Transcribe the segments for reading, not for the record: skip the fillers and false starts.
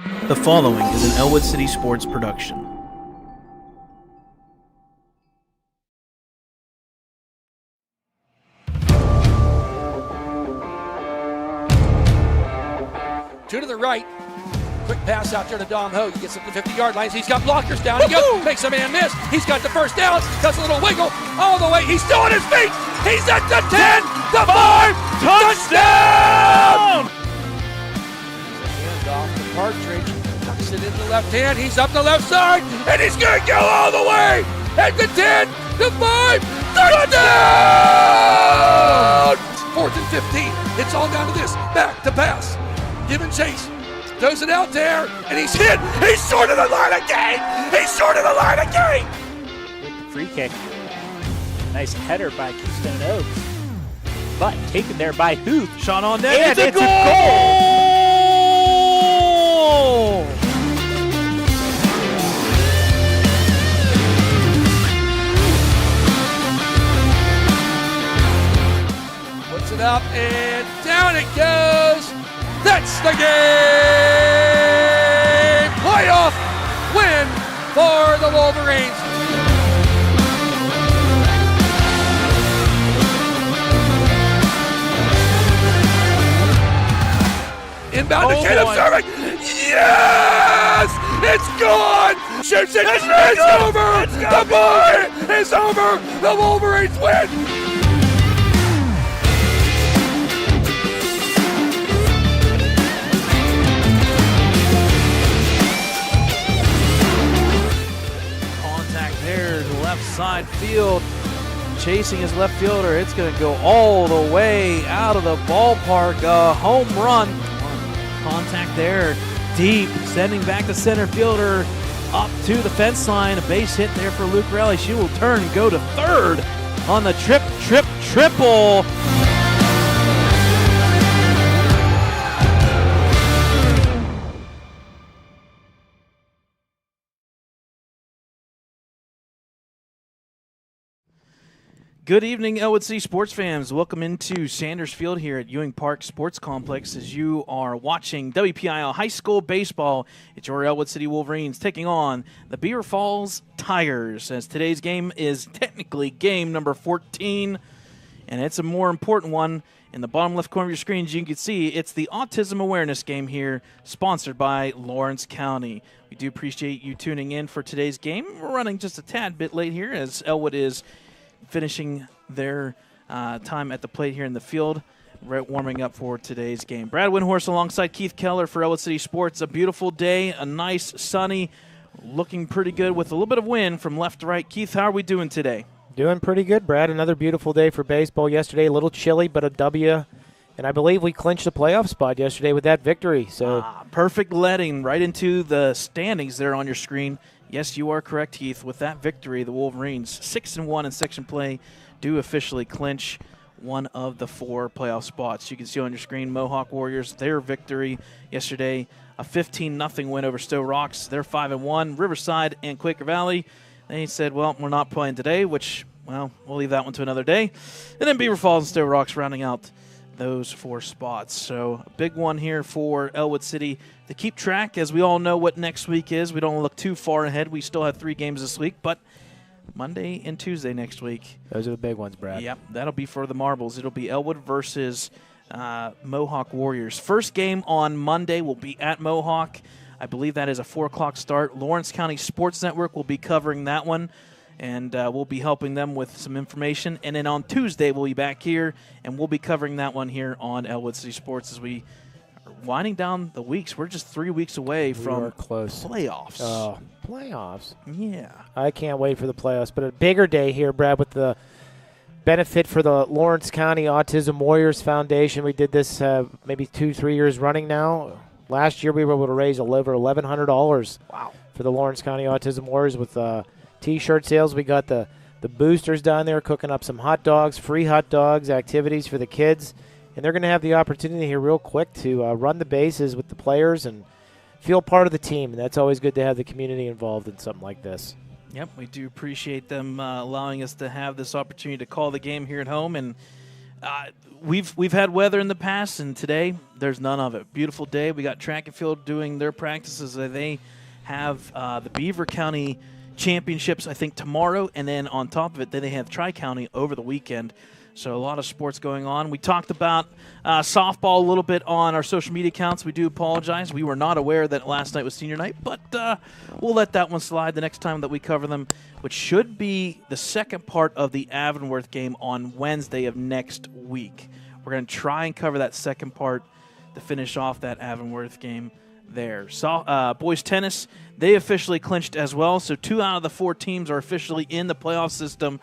The following is an Ellwood City Sports production. Two to the right. Quick pass out there to Dom Ho. He gets up to the 50-yard line. He's got blockers down. He goes, makes a man miss. He's got the first down. Does a little wiggle all the way. He's still on his feet. He's at the 10, the 5, touchdown! Handoff to Partridge. Tucks it in the left hand. He's up the left side, and he's going to go all the way. At the 10, the 5, touchdown! 4th and 15. It's all down to this. Back to pass. Give and chase. Throws it out there, and he's hit. He's short of the line again. He's short of the line again. With the free kick. Nice header by Keystone Oaks. But taken there by Huth. Shot on net. And it's a goal! Puts it up, and down it goes. That's the game! Playoff win for the Wolverines. Inbound to Caleb serving. Yes! It's gone! Shoots it. It's over! The boy is over! The Wolverines win! Side field, chasing his left fielder. It's going to go all the way out of the ballpark. A home run. Contact there, deep, sending back the center fielder up to the fence line. A base hit there for Luke Raleigh. She will turn and go to third on the triple. Good evening, Ellwood City sports fans. Welcome into Sanders Field here at Ewing Park Sports Complex as you are watching WPIL High School Baseball. It's your Ellwood City Wolverines taking on the Beaver Falls Tigers, as today's game is technically game number 14, and it's a more important one. In the bottom left corner of your screen, as you can see, it's the Autism Awareness Game here, sponsored by Lawrence County. We do appreciate you tuning in for today's game. We're running just a tad bit late here as Ellwood is finishing their time at the plate here in the field, warming up for today's game. Brad Windhorst alongside Keith Keller for Ellwood City Sports. A beautiful day, a nice, sunny, looking pretty good with a little bit of wind from left to right. Keith, how are we doing today? Doing pretty good, Brad. Another beautiful day for baseball yesterday. A little chilly, but a W. And I believe we clinched a playoff spot yesterday with that victory. So perfect letting right into the standings there on your screen. Yes, you are correct, Heath. With that victory, the Wolverines, 6-1 in section play, do officially clinch one of the 4 playoff spots. You can see on your screen, Mohawk Warriors, their victory yesterday, a 15-0 win over Stowe Rocks. They're 5-1. Riverside and Quaker Valley, they said, well, we're not playing today, which, well, we'll leave that one to another day. And then Beaver Falls and Stowe Rocks rounding out those 4 spots. So a big one here for Ellwood City to keep track, as we all know what next week is. We don't look too far ahead. We still have 3 games this week, but Monday and Tuesday next week. Those are the big ones, Brad. Yep, that'll be for the marbles. It'll be Ellwood versus Mohawk Warriors. First game on Monday will be at Mohawk. I believe that is a 4 o'clock start. Lawrence County Sports Network will be covering that one, and we'll be helping them with some information. And then on Tuesday, we'll be back here, and we'll be covering that one here on Ellwood City Sports as we are winding down the weeks. We're just 3 weeks away from playoffs. Oh, playoffs. Yeah. I can't wait for the playoffs. But a bigger day here, Brad, with the benefit for the Lawrence County Autism Warriors Foundation. We did this maybe 2-3 years running now. Last year, we were able to raise over $1,100 for the Lawrence County Autism Warriors with T-shirt sales. We got the boosters down there cooking up some hot dogs, free hot dogs, activities for the kids. And they're going to have the opportunity here real quick to run the bases with the players and feel part of the team. And that's always good to have the community involved in something like this. Yep, we do appreciate them allowing us to have this opportunity to call the game here at home. And We've had weather in the past, and today there's none of it. Beautiful day. We got track and field doing their practices. They have the Beaver County Championships, I think, tomorrow, and then on top of it, then they have Tri-County over the weekend. So a lot of sports going on. We talked about softball a little bit on our social media accounts. We do apologize. We were not aware that last night was senior night, but we'll let that one slide the next time that we cover them, which should be the second part of the Avonworth game on Wednesday of next week. We're going to try and cover that second part to finish off that Avonworth game there. So, boys tennis, they officially clinched as well. So 2 out of the 4 teams are officially in the playoff system.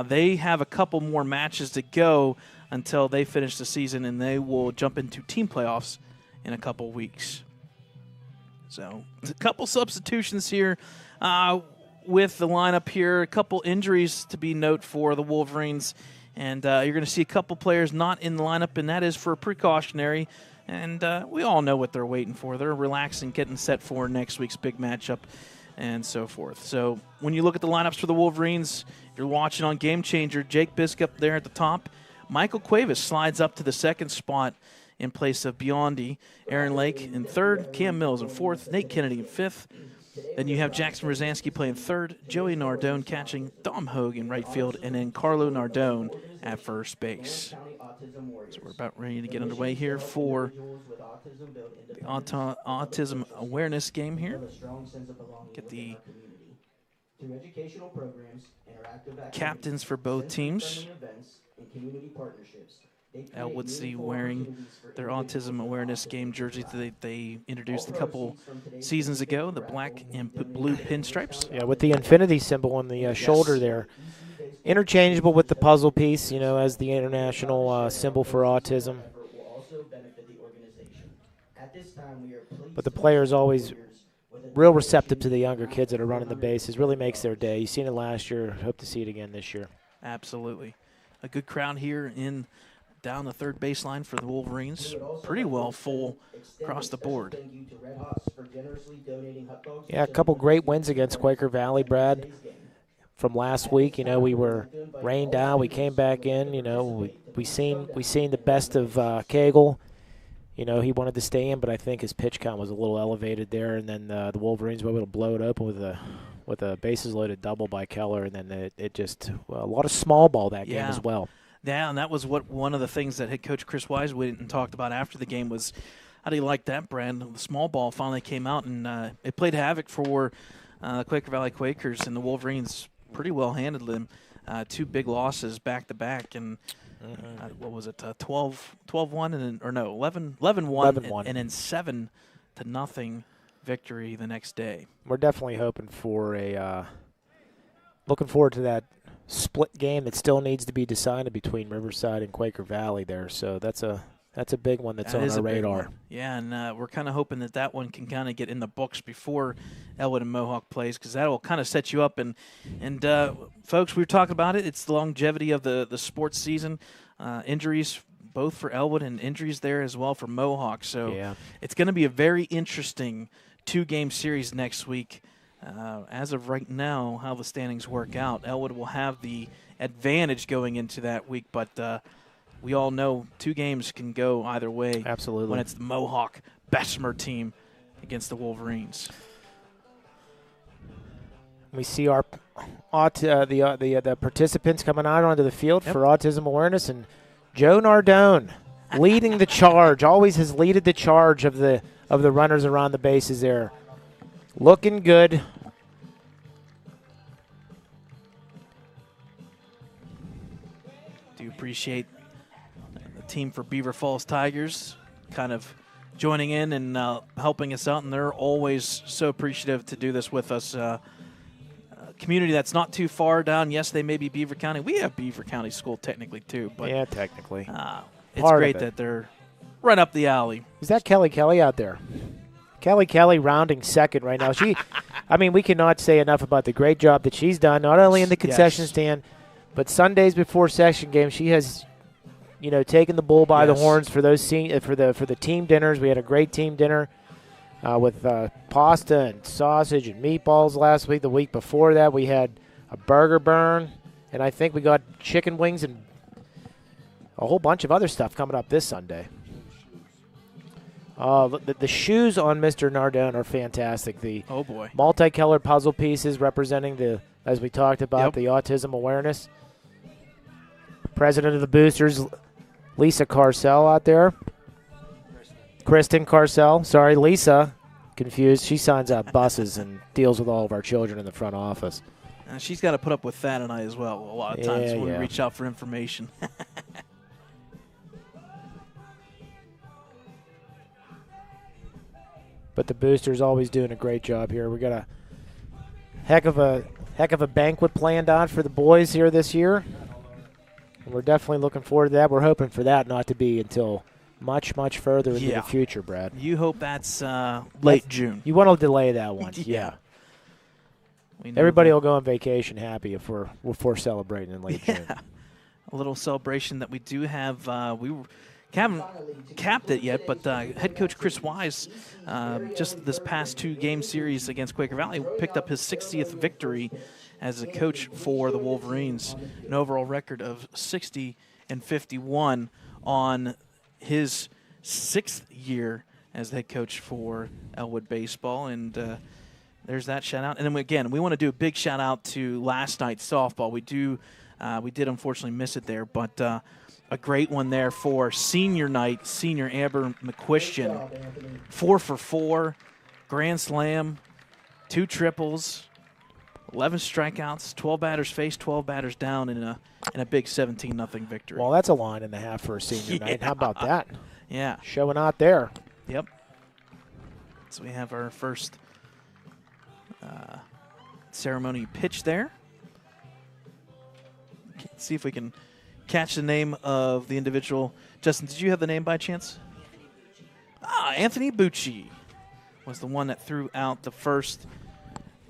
They have a couple more matches to go until they finish the season, and they will jump into team playoffs in a couple weeks. So a couple substitutions here with the lineup here. A couple injuries to be noted for the Wolverines, and you're going to see a couple players not in the lineup, and that is for precautionary. And we all know what they're waiting for. They're relaxing, getting set for next week's big matchup and so forth. So when you look at the lineups for the Wolverines, you're watching on Game Changer, Jake Biscup there at the top. Michael Cuevas slides up to the second spot in place of Biondi. Aaron Lake in third, Cam Mills in fourth, Nate Kennedy in fifth. Then you have Jackson Rosansky playing third, Joey Nardone catching, Dom Hogue in right field, and then Carlo Nardone at first base. So we're about ready to get underway here for the autism awareness game here. Get the captains for both teams. Ellwood City wearing their autism awareness game jersey that they introduced a couple seasons ago, the black and blue pinstripes. Yeah, with the infinity symbol on the shoulder there. Interchangeable with the puzzle piece, you know, as the international symbol for autism. But the players always real receptive to the younger kids that are running the bases. Really makes their day. You've seen it last year. Hope to see it again this year. Absolutely. A good crowd here down the third baseline for the Wolverines. Pretty well full across the board. Yeah, a couple great wins against Quaker Valley, Brad. From last week, you know, we were rained out. We came back in. You know, we seen the best of Cagle. You know, he wanted to stay in, but I think his pitch count was a little elevated there. And then the Wolverines were able to blow it open with a bases loaded double by Keller, and then it just a lot of small ball that game as well. Yeah, and that was one of the things that head coach Chris Wise went and talked about after the game was, how do you like that, Brand? The small ball finally came out, and it played havoc for the Quaker Valley Quakers, and the Wolverines pretty well handled them. 2 big losses back-to-back, and what was it, 12-1, or no, 11-1, and then 7-0 victory the next day. We're definitely hoping for looking forward to that split game that still needs to be decided between Riverside and Quaker Valley there. So that's a big one that's on our radar. Yeah, and we're kind of hoping that one can kind of get in the books before Ellwood and Mohawk plays, because that will kind of set you up. And folks, we were talking about it. It's the longevity of the sports season. Injuries both for Ellwood and injuries there as well for Mohawk. So it's going to be a very interesting 2-game series next week. As of right now, how the standings work out, Ellwood will have the advantage going into that week, but we all know 2 games can go either way. Absolutely. When it's the Mohawk Bessemer team against the Wolverines. We see the participants coming out onto the field for autism awareness, and Joe Nardone leading the charge. Always has leaded the charge of the runners around the bases there. Looking good. Do appreciate the team for Beaver Falls Tigers kind of joining in and helping us out, and they're always so appreciative to do this with us. Community that's not too far down. Yes, they may be Beaver County. We have Beaver County School technically too, but yeah, technically. It's great that they're right up the alley. Is that Kelly out there? Kelly rounding second right now. We cannot say enough about the great job that she's done, not only in the concession stand, but Sundays before section games. She has, taken the bull by the horns for those for the team dinners. We had a great team dinner with pasta and sausage and meatballs last week. The week before that, we had a burger burn, and I think we got chicken wings and a whole bunch of other stuff coming up this Sunday. The shoes on Mr. Nardone are fantastic. The multicolored puzzle pieces representing as we talked about, the autism awareness. President of the Boosters, Lisa Carcel out there. Kristen Carcel. Sorry, Lisa. Confused. She signs out buses and deals with all of our children in the front office. She's got to put up with Thad and I as well a lot of times when we reach out for information. But the Boosters always doing a great job here. We got a heck of a banquet planned on for the boys here this year. And we're definitely looking forward to that. We're hoping for that not to be until much, much further into the future, Brad. You hope that's late June. You want to delay that one. Yeah. Everybody will go on vacation happy if we're celebrating in late June. A little celebration that we do have. We haven't capped it yet, but head coach Chris Wise, just this past 2-game series against Quaker Valley, picked up his 60th victory as a coach for the Wolverines, an overall record of 60-51 on his 6th year as the head coach for Ellwood baseball, and there's that shout out. And then again, we want to do a big shout out to last night's softball. We did unfortunately miss it there, but a great one there for senior night. Senior Amber McQuistion, 4 for 4, grand slam, 2 triples, 11 strikeouts, 12 batters faced, 12 batters down in a big 17-0 victory. Well, that's a line and a half for a senior night. How about that? Yeah. Showing out there. Yep. So we have our first ceremony pitch there. Let's see if we can catch the name of the individual. Justin, did you have the name by chance? Anthony Bucci was the one that threw out the first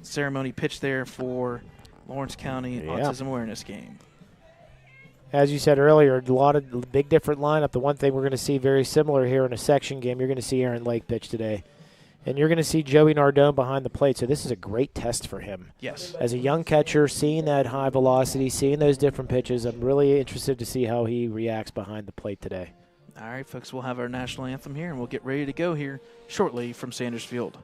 ceremony pitch there for Lawrence County Autism Awareness Game. As you said earlier, a lot of big different lineup. The one thing we're going to see very similar here in a section game, you're going to see Aaron Lake pitch today. And you're going to see Joey Nardone behind the plate. So this is a great test for him. Yes. As a young catcher, seeing that high velocity, seeing those different pitches, I'm really interested to see how he reacts behind the plate today. All right, folks, we'll have our national anthem here, and we'll get ready to go here shortly from Sanders Field.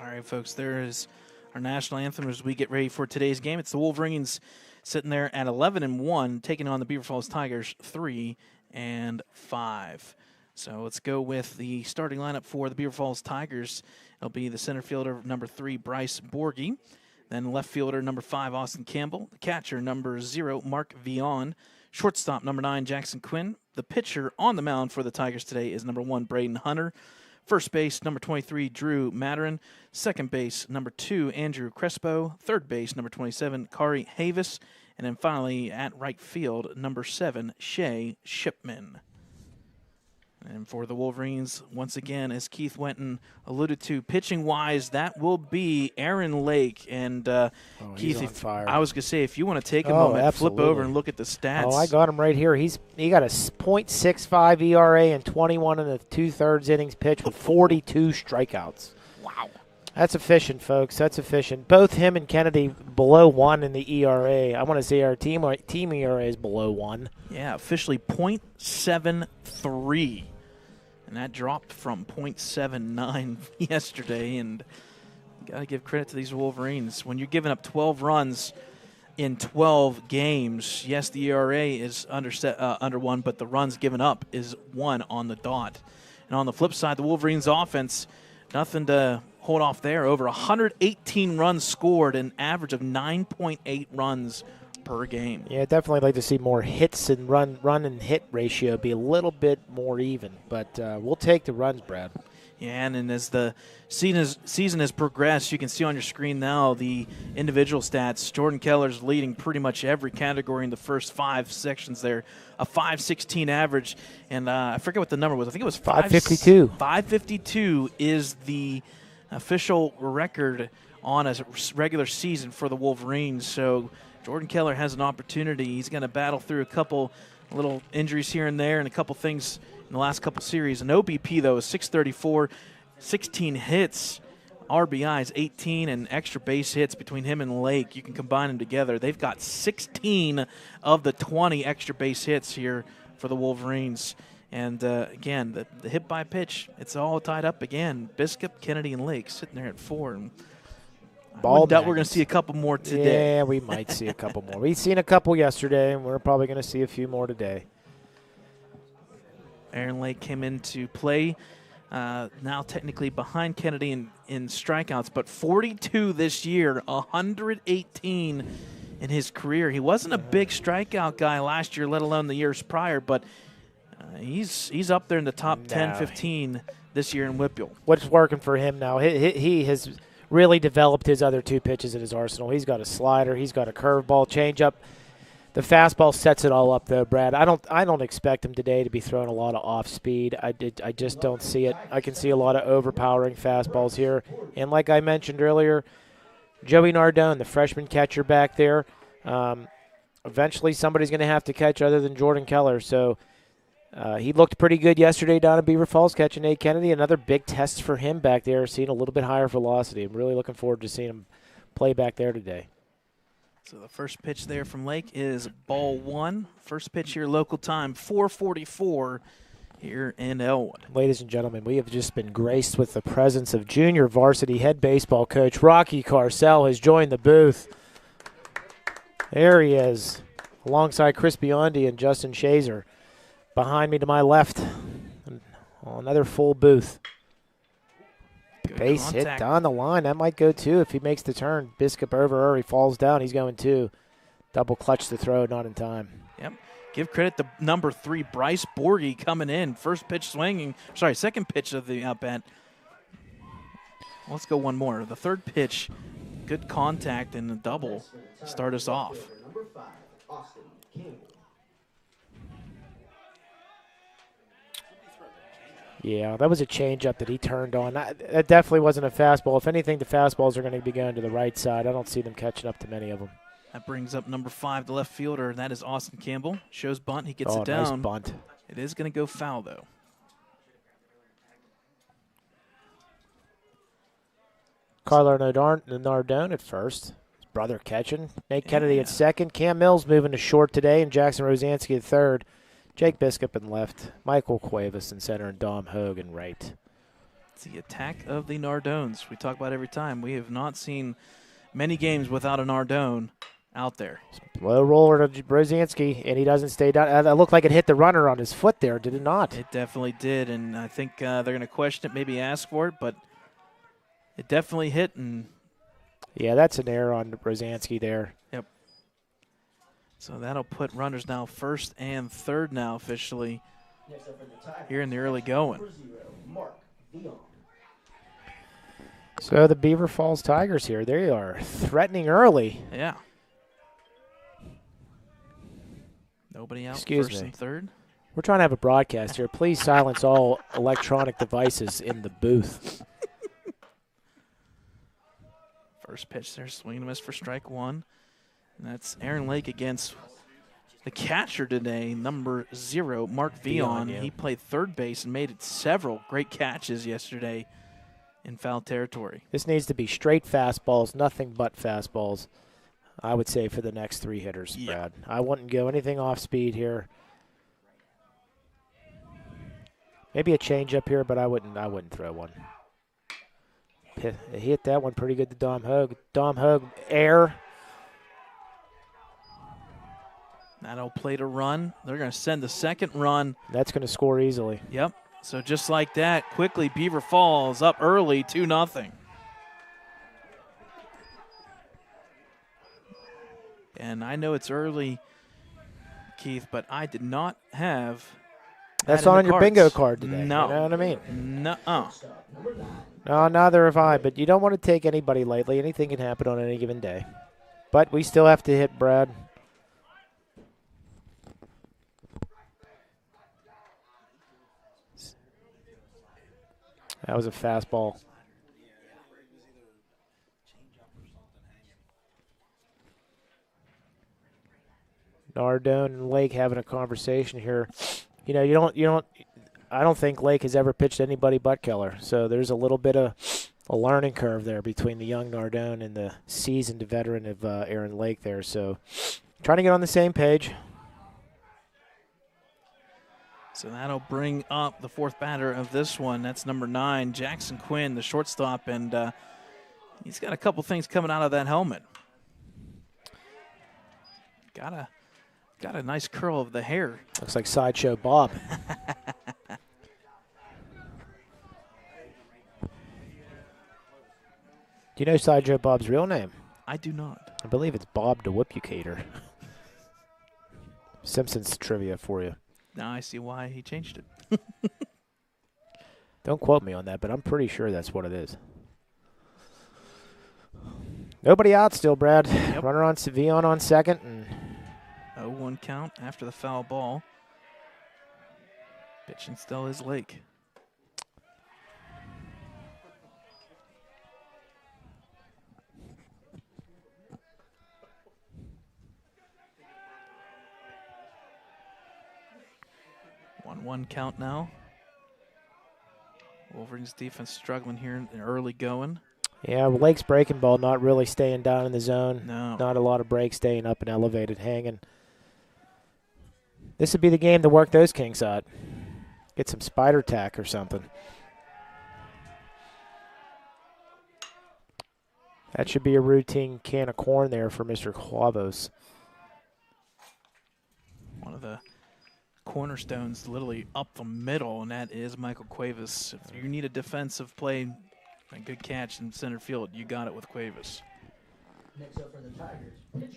All right, folks, there is our national anthem as we get ready for today's game. It's the Wolverines sitting there at 11-1, taking on the Beaver Falls Tigers 3-5. So let's go with the starting lineup for the Beaver Falls Tigers. It'll be the center fielder, number 3, Bryce Borgie. Then left fielder, number 5, Austin Campbell. The catcher, number 0, Mark Vion. Shortstop, number 9, Jackson Quinn. The pitcher on the mound for the Tigers today is number 1, Braden Hunter. First base, number 23, Drew Maturin. Second base, number 2, Andrew Crespo. Third base, number 27, Kari Havis. And then finally, at right field, number 7, Shay Shipman. And for the Wolverines, once again, as Keith Wenton alluded to, pitching-wise, that will be Aaron Lake. And Keith, he's on fire. I was going to say, if you want to take a moment, flip over and look at the stats. Oh, I got him right here. He got a .65 ERA and 21 and 2/3 innings pitched with 42 strikeouts. Wow. That's efficient, folks. That's efficient. Both him and Kennedy below 1 in the ERA. I want to say our team ERA is below 1. Yeah, officially .73. and that dropped from .79 yesterday. And got to give credit to these Wolverines. When you're giving up 12 runs in 12 games, yes, the ERA is under 1, but the runs given up is 1 on the dot. And on the flip side, the Wolverines offense, nothing to hold off there. Over 118 runs scored, an average of 9.8 runs per game. Yeah, definitely like to see more hits and run and hit ratio be a little bit more even. But we'll take the runs, Brad. Yeah, and as the season has progressed, you can see on your screen now the individual stats. Jordan Keller's leading pretty much every category in the first 5 sections there. A .516 average, and I forget what the number was. I think it was 552. 552 is the official record on a regular season for the Wolverines. So Jordan Keller has an opportunity. He's going to battle through a couple little injuries here and there and a couple things in the last couple series. An OBP, though, is .634, 16 hits, RBIs 18, and extra base hits between him and Lake. You can combine them together. They've got 16 of the 20 extra base hits here for the Wolverines. And, again, the hit by pitch, it's all tied up again. Biscup, Kennedy, and Lake sitting there at 4. And I doubt we're going to see a couple more today. Yeah, we might see a couple more. We've seen a couple yesterday, and we're probably going to see a few more today. Aaron Lake came into play, now technically behind Kennedy in strikeouts, but 42 this year, 118 in his career. He wasn't a big strikeout guy last year, let alone the years prior, but he's up there in the top 10, 15 this year in Whitfield. What's working for him now? He has really developed his other 2 pitches in his arsenal. He's got a slider, he's got a curveball, changeup. The fastball sets it all up, though, Brad. I don't expect him today to be throwing a lot of off speed. I just don't see it. I can see a lot of overpowering fastballs here. And like I mentioned earlier, Joey Nardone, the freshman catcher back there, eventually somebody's going to have to catch other than Jordan Keller. So he looked pretty good yesterday down at Beaver Falls catching Nate Kennedy. Another big test for him back there, seeing a little bit higher velocity. I'm really looking forward to seeing him play back there today. So the first pitch there from Lake is ball 1. First pitch here, local time, 4:44 here in Ellwood. Ladies and gentlemen, we have just been graced with the presence of junior varsity head baseball coach Rocky Carcel has joined the booth. There he is, alongside Chris Biondi and Justin Shazer. Behind me to my left, another full booth. Good Base contact. hit down the line. That might go 2 if he makes the turn. Biscup over, he falls down. He's going 2. Double clutch the throw, not in time. Yep. Give credit to number 3, Bryce Borgie, coming in. Second pitch of the at-bat. Let's go one more. The third pitch, good contact and a double. Start us off. Yeah, that was a changeup that he turned on. That definitely wasn't a fastball. If anything, the fastballs are going to be going to the right side. I don't see them catching up to many of them. That brings up number 5, the left fielder, and that is Austin Campbell. Shows bunt. He gets it down. Nice bunt. It is going to go foul, though. Carlo Nardone at first. His brother catching. Nate Kennedy at second. Cam Mills moving to short today, and Jackson Rosansky at third. Jake Biscup in left, Michael Cuevas in center, and Dom Hogue in right. It's the attack of the Nardones. We talk about every time. We have not seen many games without a Nardone out there. Low roller to Rosansky, and he doesn't stay down. That looked like it hit the runner on his foot there, did it not? It definitely did, and I think they're going to question it, maybe ask for it, but it definitely hit. And yeah, that's an error on Rosansky there. Yep. So that'll put runners now first and third now officially here in the early going. So the Beaver Falls Tigers here, they are threatening early. Yeah. Nobody out. Excuse first me. and third. We're trying to have a broadcast here. Please silence all electronic devices in the booth. First pitch there, swing and miss for strike 1. And that's Aaron Lake against the catcher today, number 0, Mark Vion. Yeah. He played third base and made several great catches yesterday in foul territory. This needs to be straight fastballs, nothing but fastballs, I would say, for the next 3 hitters, Brad. I wouldn't go anything off speed here. Maybe a change up here, but I wouldn't throw one. He hit that one pretty good to Dom Hogue. Dom Hogue, air. That'll play to run. They're going to send the second run. That's going to score easily. Yep. So just like that, quickly Beaver Falls up early, 2-0. And I know it's early, Keith, but I did not have That's that in on the your cards. bingo card today. No. You know what I mean? Nuh-uh. No, neither have I, but you don't want to take anybody lightly. Anything can happen on any given day. But we still have to hit Brad. That was a fastball. Nardone and Lake having a conversation here. You know, I don't think Lake has ever pitched anybody but Keller. So there's a little bit of a learning curve there between the young Nardone and the seasoned veteran of Aaron Lake there. So trying to get on the same page. So that'll bring up the fourth batter of this one. That's number 9, Jackson Quinn, the shortstop, and he's got a couple things coming out of that helmet. Got a nice curl of the hair. Looks like Sideshow Bob. Do you know Sideshow Bob's real name? I do not. I believe it's Bob the Whippucator. Simpsons trivia for you. Now I see why he changed it. Don't quote me on that, but I'm pretty sure that's what it is. Nobody out still, Brad. Yep. Runner on Sevion on second. And 0-1 count after the foul ball. Pitching still is Lake. One count now. Wolverines defense struggling here in early going. yeah, Lake's breaking ball not really staying down in the zone. No. Not a lot of breaks, staying up and elevated, hanging. This would be the game to work those kinks out. Get some spider tack or something. That should be a routine can of corn there for Mr. Clavos. One of the cornerstones literally up the middle, and that is Michael Cuevas. If you need a defensive play, a good catch in center field, you got it with Cuevas.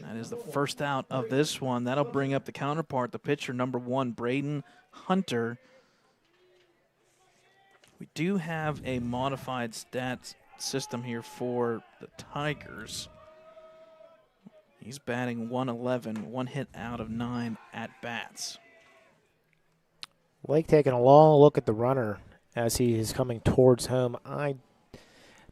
That is the first out of this one. That'll bring up the counterpart, the pitcher, number 1, Braden Hunter. We do have a modified stats system here for the Tigers. He's batting 111, 1 hit out of 9 at-bats. Lake taking a long look at the runner as he is coming towards home. I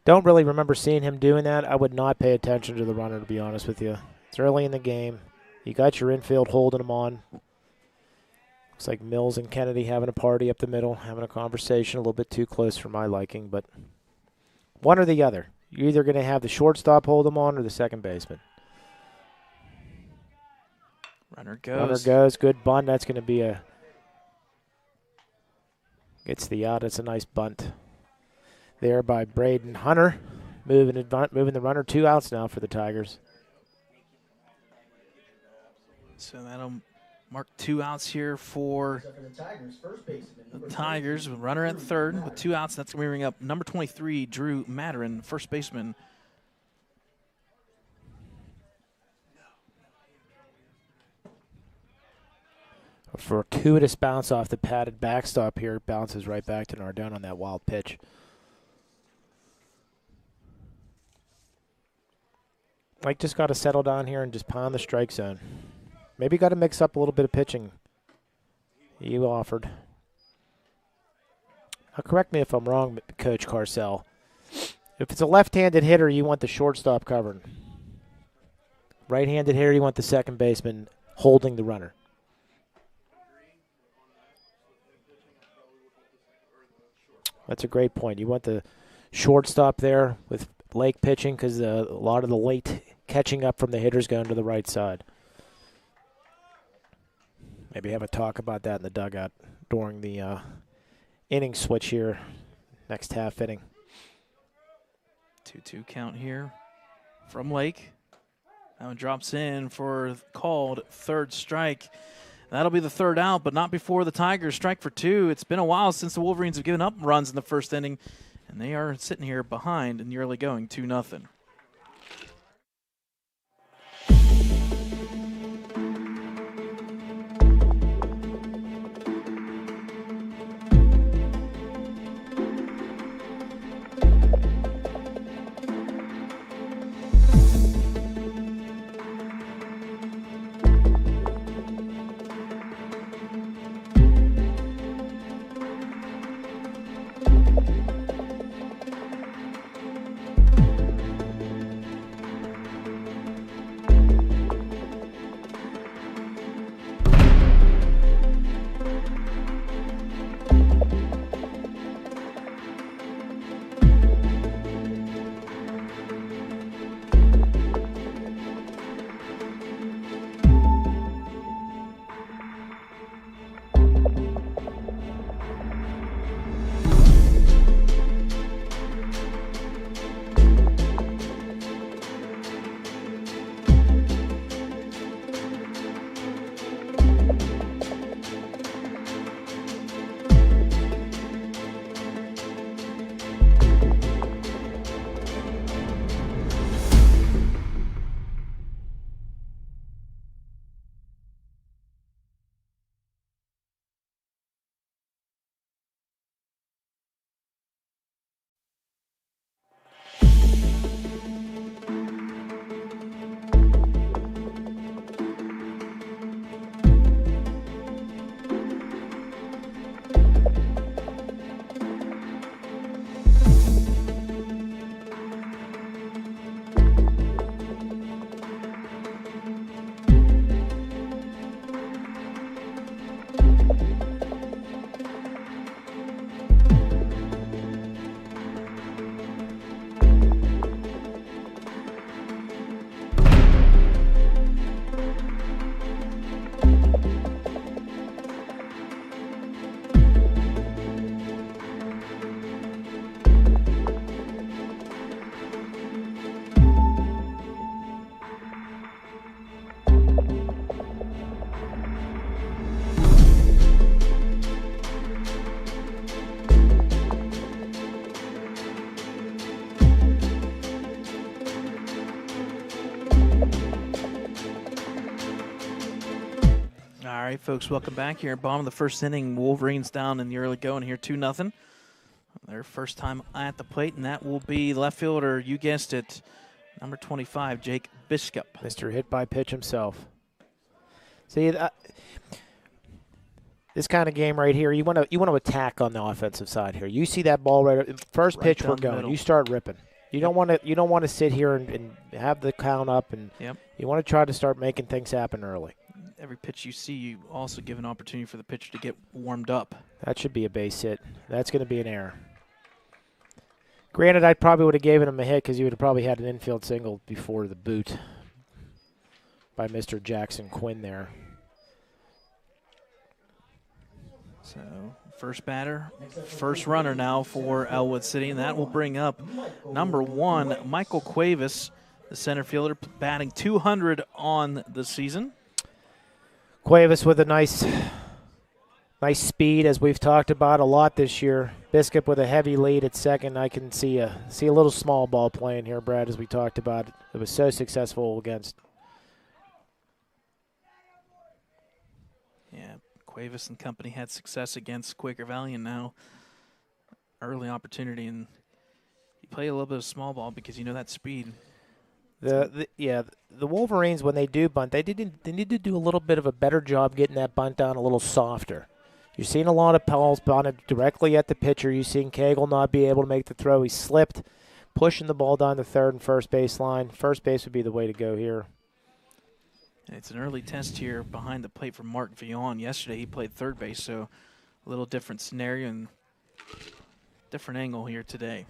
don't really remember seeing him doing that. I would not pay attention to the runner, to be honest with you. It's early in the game. You got your infield holding him on. Looks like Mills and Kennedy having a party up the middle, having a conversation a little bit too close for my liking, but one or the other. You're either going to have the shortstop hold him on or the second baseman. Runner goes. Runner goes. Good bunt. That's going to be a... Gets the out. It's a nice bunt there by Braden Hunter. Moving the runner. 2 outs now for the Tigers. So that'll mark 2 outs here for the Tigers. Runner at third with 2 outs. That's going to bring up number 23, Drew Maturin, first baseman. A fortuitous bounce off the padded backstop here. Bounces right back to Nardone on that wild pitch. Mike just got to settle down here and just pound the strike zone. Maybe got to mix up a little bit of pitching. You offered. Now correct me if I'm wrong, Coach Carcel. If it's a left-handed hitter, you want the shortstop covered. Right-handed hitter, you want the second baseman holding the runner. That's a great point. You want the shortstop there with Lake pitching because a lot of the late catching up from the hitters going to the right side. Maybe have a talk about that in the dugout during the inning switch here, next half inning. 2-2 count here from Lake. That one drops in for called third strike. That'll be the third out, but not before the Tigers strike for 2. It's been a while since the Wolverines have given up runs in the first inning, and they are sitting here behind in the early going 2-0. All right, folks, welcome back here. Bottom of the first inning, Wolverines down in the early going here, 2-0. Their first time at the plate, and that will be left fielder, you guessed it, number 25, Jake Biskup. Mr. Hit by Pitch himself. See, this kind of game right here, you want to attack on the offensive side here. You see that ball right first pitch, we're going. You start ripping. You don't want to sit here and have the count up, and you want to try to start making things happen early. Every pitch you see, you also give an opportunity for the pitcher to get warmed up. That should be a base hit. That's going to be an error. Granted, I probably would have given him a hit because he would have probably had an infield single before the boot by Mr. Jackson Quinn there. So, first batter, first runner now for Ellwood City, and that will bring up number 1, Michael Cuevas, the center fielder, batting .200 on the season. Cuevas with a nice speed, as we've talked about a lot this year. Biskup with a heavy lead at second. I can see a little small ball playing here, Brad, as we talked about. It was so successful against. Yeah, Cuevas and company had success against Quaker Valley, and now early opportunity. And you play a little bit of small ball because you know that speed. The Wolverines, when they do bunt, they need to do a little bit of a better job getting that bunt down a little softer. You're seeing a lot of balls bunted directly at the pitcher. You're seeing Cagle not be able to make the throw. He slipped, pushing the ball down the third and first base line. First base would be the way to go here. And it's an early test here behind the plate from Mark Villon. Yesterday he played third base, so a little different scenario and different angle here today.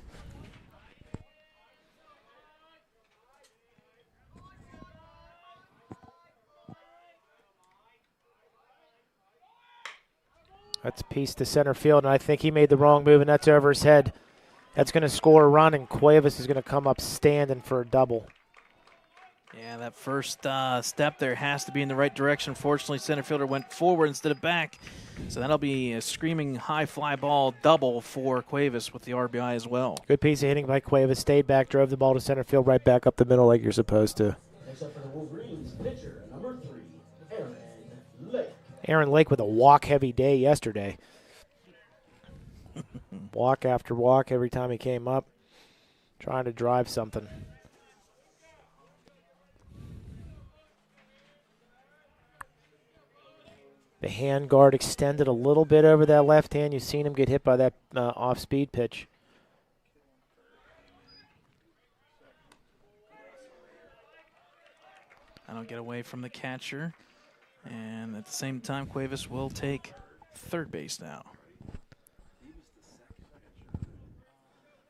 That's a piece to center field, and I think he made the wrong move, and that's over his head. That's going to score a run, and Cuevas is going to come up standing for a double. Yeah, that first step there has to be in the right direction. Fortunately, center fielder went forward instead of back. So that'll be a screaming high fly ball double for Cuevas with the RBI as well. Good piece of hitting by Cuevas. Stayed back, drove the ball to center field, right back up the middle like you're supposed to. Next up for the Wolverines, pitcher number 3, Aaron Lake. Aaron Lake with a walk-heavy day yesterday. Walk after walk every time he came up, trying to drive something. The hand guard extended a little bit over that left hand. You've seen him get hit by that off-speed pitch. That'll get away from the catcher. And at the same time, Cuevas will take third base now.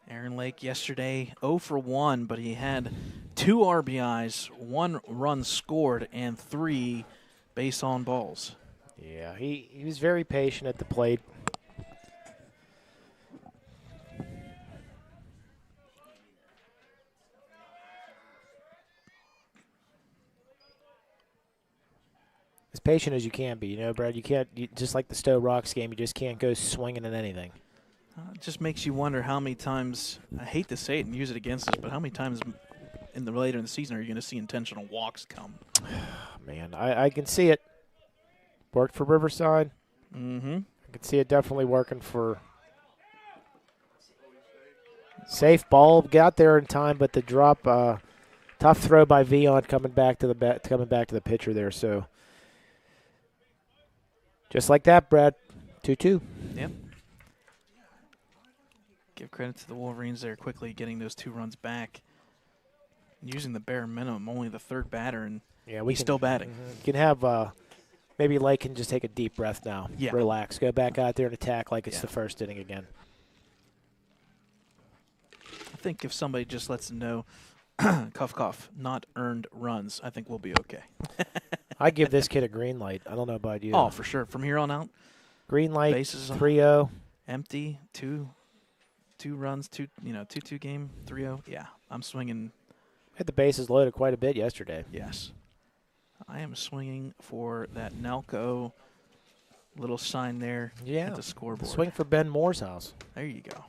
Aaron Lake yesterday 0 for 1, but he had 2 RBIs, 1 run scored, and 3 base on balls. Yeah, he was very patient at the plate. As patient as you can be, you know, Brad. You can't, just like the Stowe Rocks game, you just can't go swinging at anything. It just makes you wonder how many times, I hate to say it and use it against us, but how many times later in the season are you going to see intentional walks come? Man, I can see it. Worked for Riverside. Mm-hmm. I can see it definitely working for safe ball. Got there in time, but the drop, tough throw by Vion coming back to the pitcher there. So just like that, Brad, 2-2. Yep. Give credit to the Wolverines there, quickly getting those 2 runs back, using the bare minimum, only the third batter, and he's still batting. You can have. Maybe Lake can just take a deep breath now. Yeah. Relax. Go back out there and attack like it's the first inning again. I think if somebody just lets them know, cough, cough, not earned runs, I think we'll be okay. I give this kid a green light. I don't know about you. Oh, for sure. From here on out, green light, bases 3-0. Empty, two runs, 2-2 game, 3-0. Yeah, I'm swinging. Had the bases loaded quite a bit yesterday. Yes. I am swinging for that Nalco little sign there at the scoreboard. Swing for Ben Moore's house. There you go.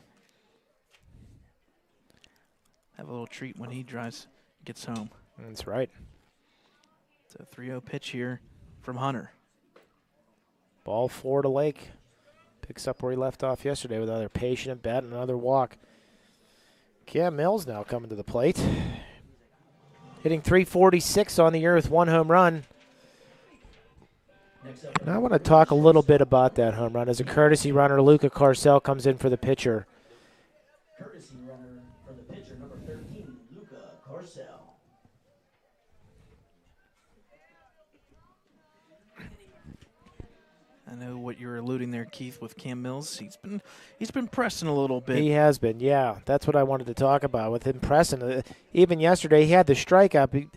Have a little treat when he gets home. That's right. It's a 3-0 pitch here from Hunter. Ball 4 to Lake. Picks up where he left off yesterday with another patient at bat and another walk. Cam Mills now coming to the plate. Hitting .346 on the year with 1 home run. And I want to talk a little bit about that home run. As a courtesy runner, Luca Carcel comes in for the pitcher. Courtesy runner for the pitcher, number 13, Luca Carcel. I know what you're alluding there, Keith, with Cam Mills. He's been pressing a little bit. He has been, yeah. That's what I wanted to talk about with him pressing. Even yesterday, he had the strikeout.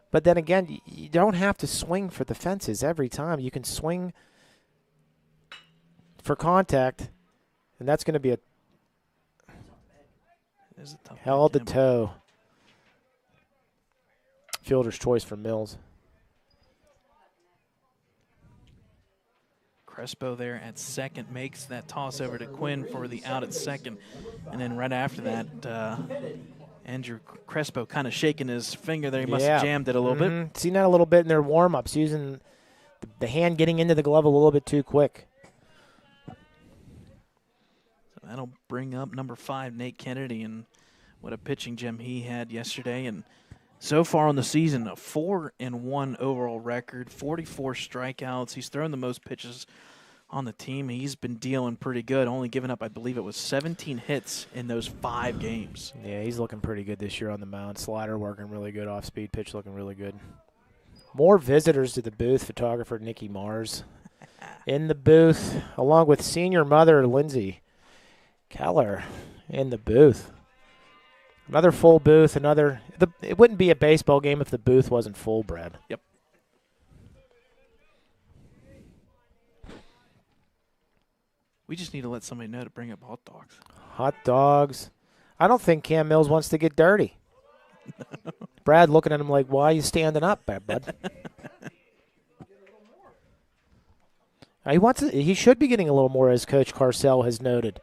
But then again, you don't have to swing for the fences every time. You can swing for contact, and that's going to be a held to toe. Fielder's choice for Mills. Crespo there at second makes that toss over to Quinn for the out at second. And then right after that, Andrew Crespo kind of shaking his finger there. He must have jammed it a little bit. Seen that a little bit in their warm-ups, using the hand getting into the glove a little bit too quick. So that'll bring up number 5, Nate Kennedy, and what a pitching gem he had yesterday. And so far on the season, a 4-1 overall record, 44 strikeouts. He's thrown the most pitches on the team. He's been dealing pretty good, only giving up, I believe it was 17 hits in those 5 games. Yeah, he's looking pretty good this year on the mound. Slider working really good, off-speed pitch looking really good. More visitors to the booth, photographer Nikki Mars in the booth, along with senior mother Lindsay Keller in the booth. Another full booth, it wouldn't be a baseball game if the booth wasn't full, Brad. Yep. We just need to let somebody know to bring up hot dogs. Hot dogs. I don't think Cam Mills wants to get dirty. Brad looking at him like, why are you standing up, bud? He should be getting a little more, as Coach Carcel has noted.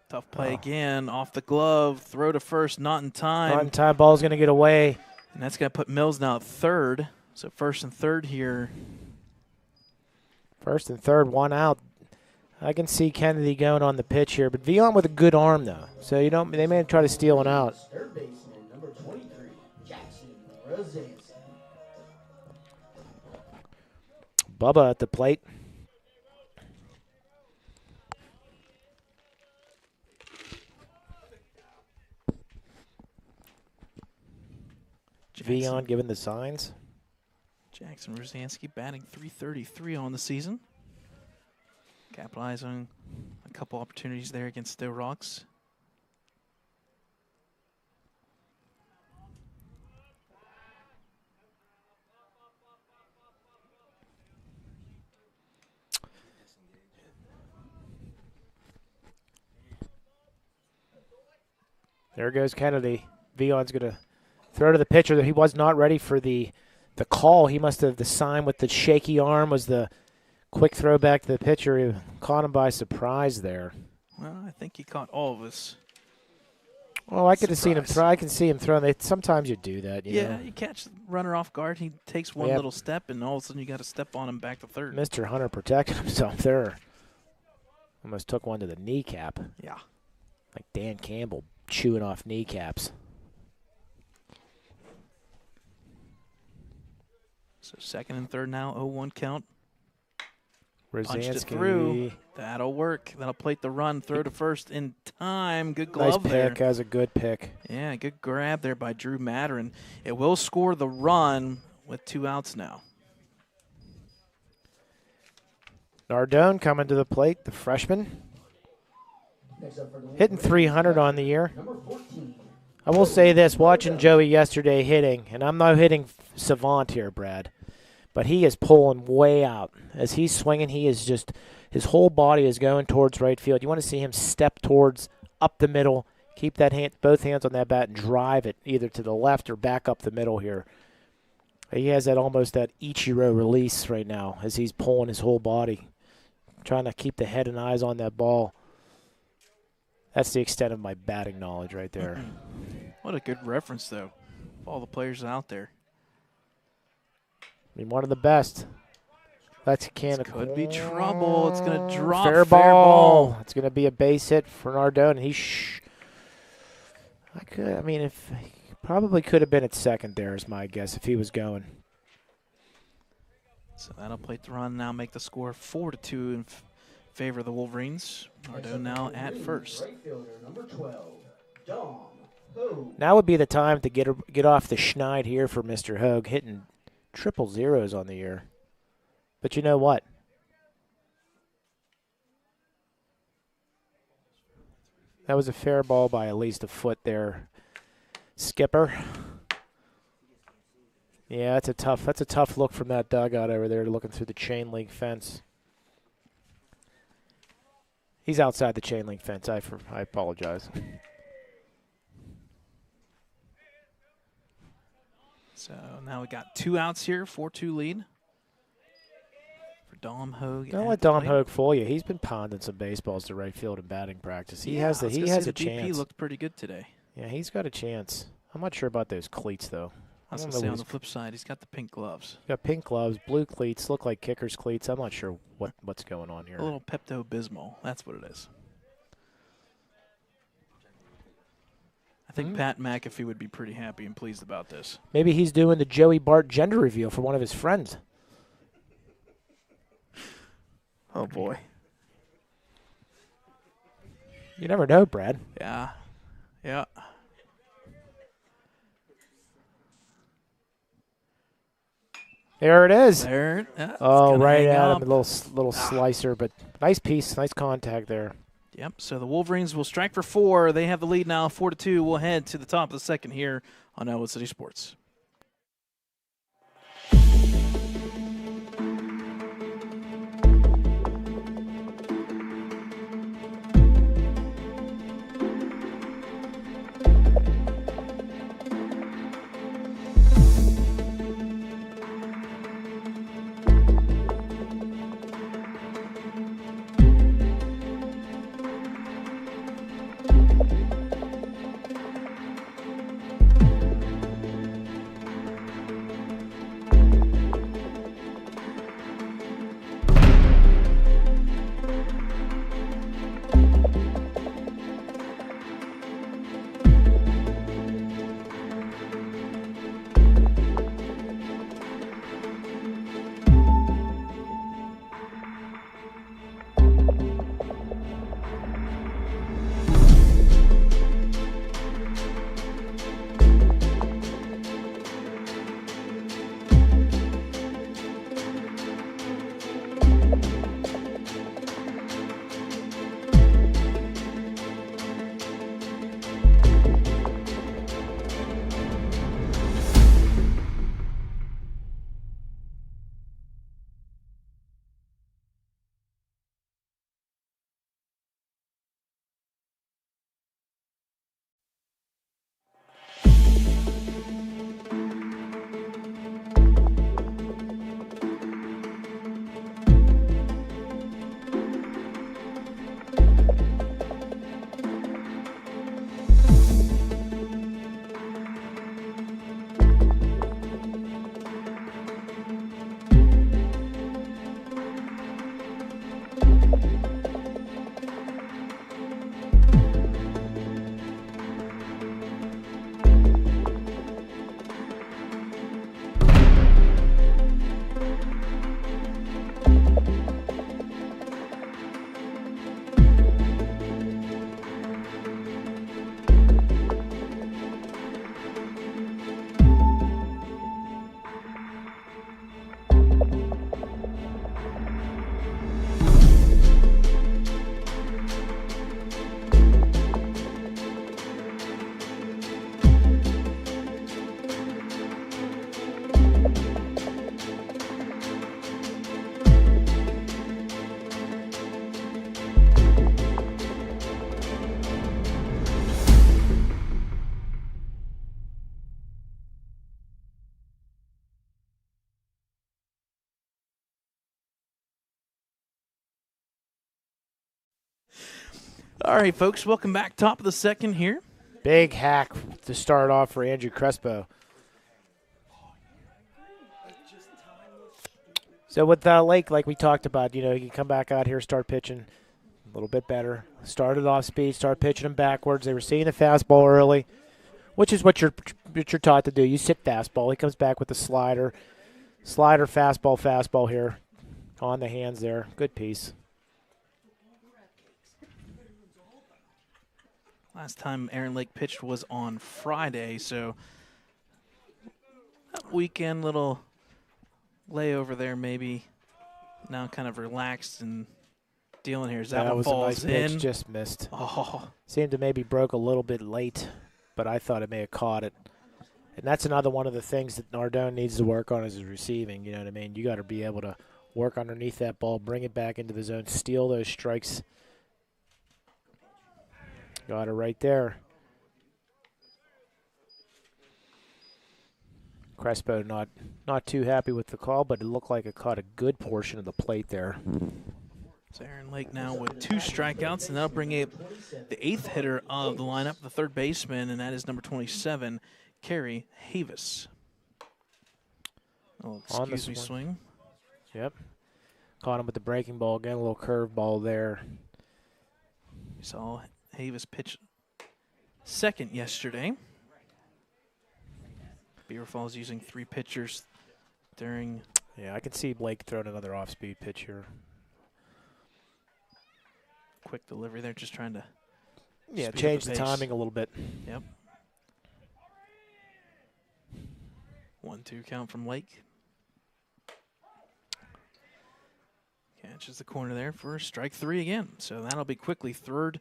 Tough play again, off the glove, throw to first, not in time. Not in time, ball's going to get away. And that's going to put Mills now at third. So first and third here. First and third, one out. I can see Kennedy going on the pitch here, but Vion with a good arm though, so they may try to steal one out. Third baseman, number 23, Jackson Rosanski. Bubba at the plate. Vion giving the signs. Jackson Rosanski batting .333 on the season. Capitalizing on a couple opportunities there against the Rocks. There goes Kennedy. Vion's going to throw to the pitcher. He was not ready for the call. He must have, the sign with the shaky arm was the quick throw back to the pitcher. He caught him by surprise there. Well, I think he caught all of us. Well, I could have seen him throw. I can see him throwing. Sometimes you do that, you know. You catch the runner off guard. He takes one little step, and all of a sudden you got to step on him back to third. Mr. Hunter protected himself there. Almost took one to the kneecap. Yeah. Like Dan Campbell chewing off kneecaps. So second and third now, 0-1 count. Punched it Rosanski. through. That'll work. That'll plate the run. Throw to first in time. Good glove nice there. pick. That's a good pick. Yeah, good grab there by Drew Madron. It will score the run with 2 outs now. Nardone coming to the plate, the freshman. Next up for the Hitting 300 on the year. number 14. I will say this, watching Joey yesterday hitting, and I'm not hitting savant here, Brad, but he is pulling way out. As he's swinging, he is just, his whole body is going towards right field. You want to see him step towards up the middle, keep that hand, both hands on that bat, and drive it either to the left or back up the middle here. He has that almost that Ichiro release right now as he's pulling his whole body, trying to keep the head and eyes on that ball. That's the extent of my batting knowledge right there. What a good reference, though. All the players out there. I mean, one of the best. That's Could be trouble. It's going to drop. Fair ball. It's going to be a base hit for Nardone. If he probably could have been at second there is my guess if he was going. So that'll plate the run now, make the score 4-2 in favor of the Wolverines. Nardone now at first. Right fielder, number 12, Dom Hogue. Now would be the time to get off the schneid here for Mr. Hogue, hitting triple zeros on the year. But you know what? That was a fair ball by at least a foot there, Skipper. Yeah, that's a tough look from that dugout over there, looking through the chain link fence. He's outside the chain link fence. I apologize. So now we got 2 outs here, 4-2 lead for Dom Hogue. Don't let Dom Hogue fool you. He's been pounding some baseballs to right field in batting practice. He has a the chance. DP looked pretty good today. Yeah, he's got a chance. I'm not sure about those cleats though. I was going to say on the flip side, he's got the pink gloves. Got pink gloves, blue cleats, look like kicker's cleats. I'm not sure what's going on here. A little Pepto-Bismol. That's what it is. I think Pat McAfee would be pretty happy and pleased about this. Maybe he's doing the Joey Bart gender reveal for one of his friends. Oh, boy. You never know, Brad. Yeah. Yeah. There it is. There. Oh, right at him. A little slicer, but nice piece, nice contact there. Yep, so the Wolverines will strike for 4. They have the lead now, 4-2. We'll head to the top of the second here on Ellwood City Sports. All right, folks, welcome back. Top of the second here. Big hack to start off for Andrew Crespo. So with Lake, like we talked about, you can come back out here, start pitching a little bit better. Started off speed, start pitching them backwards. They were seeing the fastball early, which is what you're taught to do. You sit fastball. He comes back with the slider, fastball here on the hands there. Good piece. Last time Aaron Lake pitched was on Friday, so that weekend little layover there maybe. Now kind of relaxed and dealing here. That one falls was a nice in. Pitch, just missed. Oh, Seemed to maybe broke a little bit late, but I thought it may have caught it. And that's another one of the things that Nardone needs to work on is his receiving. You know what I mean? You got to be able to work underneath that ball, bring it back into the zone, steal those strikes. Got it right there. Crespo not too happy with the call, but it looked like it caught a good portion of the plate there. so Aaron Lake now with 2 strikeouts, and that'll bring up the 8th hitter of the lineup, the third baseman, and that is number 27, Kerry Havis. Oh, excuse me, swing. Yep. Caught him with the breaking ball again, a little curve ball there. We saw Havis pitch second yesterday. Beaver Falls using 3 pitchers during. Yeah, I can see Blake throwing another off-speed pitch here. Quick delivery there, just trying to change the pace. timing a little bit. Yep. 1-2 count from Lake. Okay. Catches the corner there for strike 3 again. So that'll be quickly three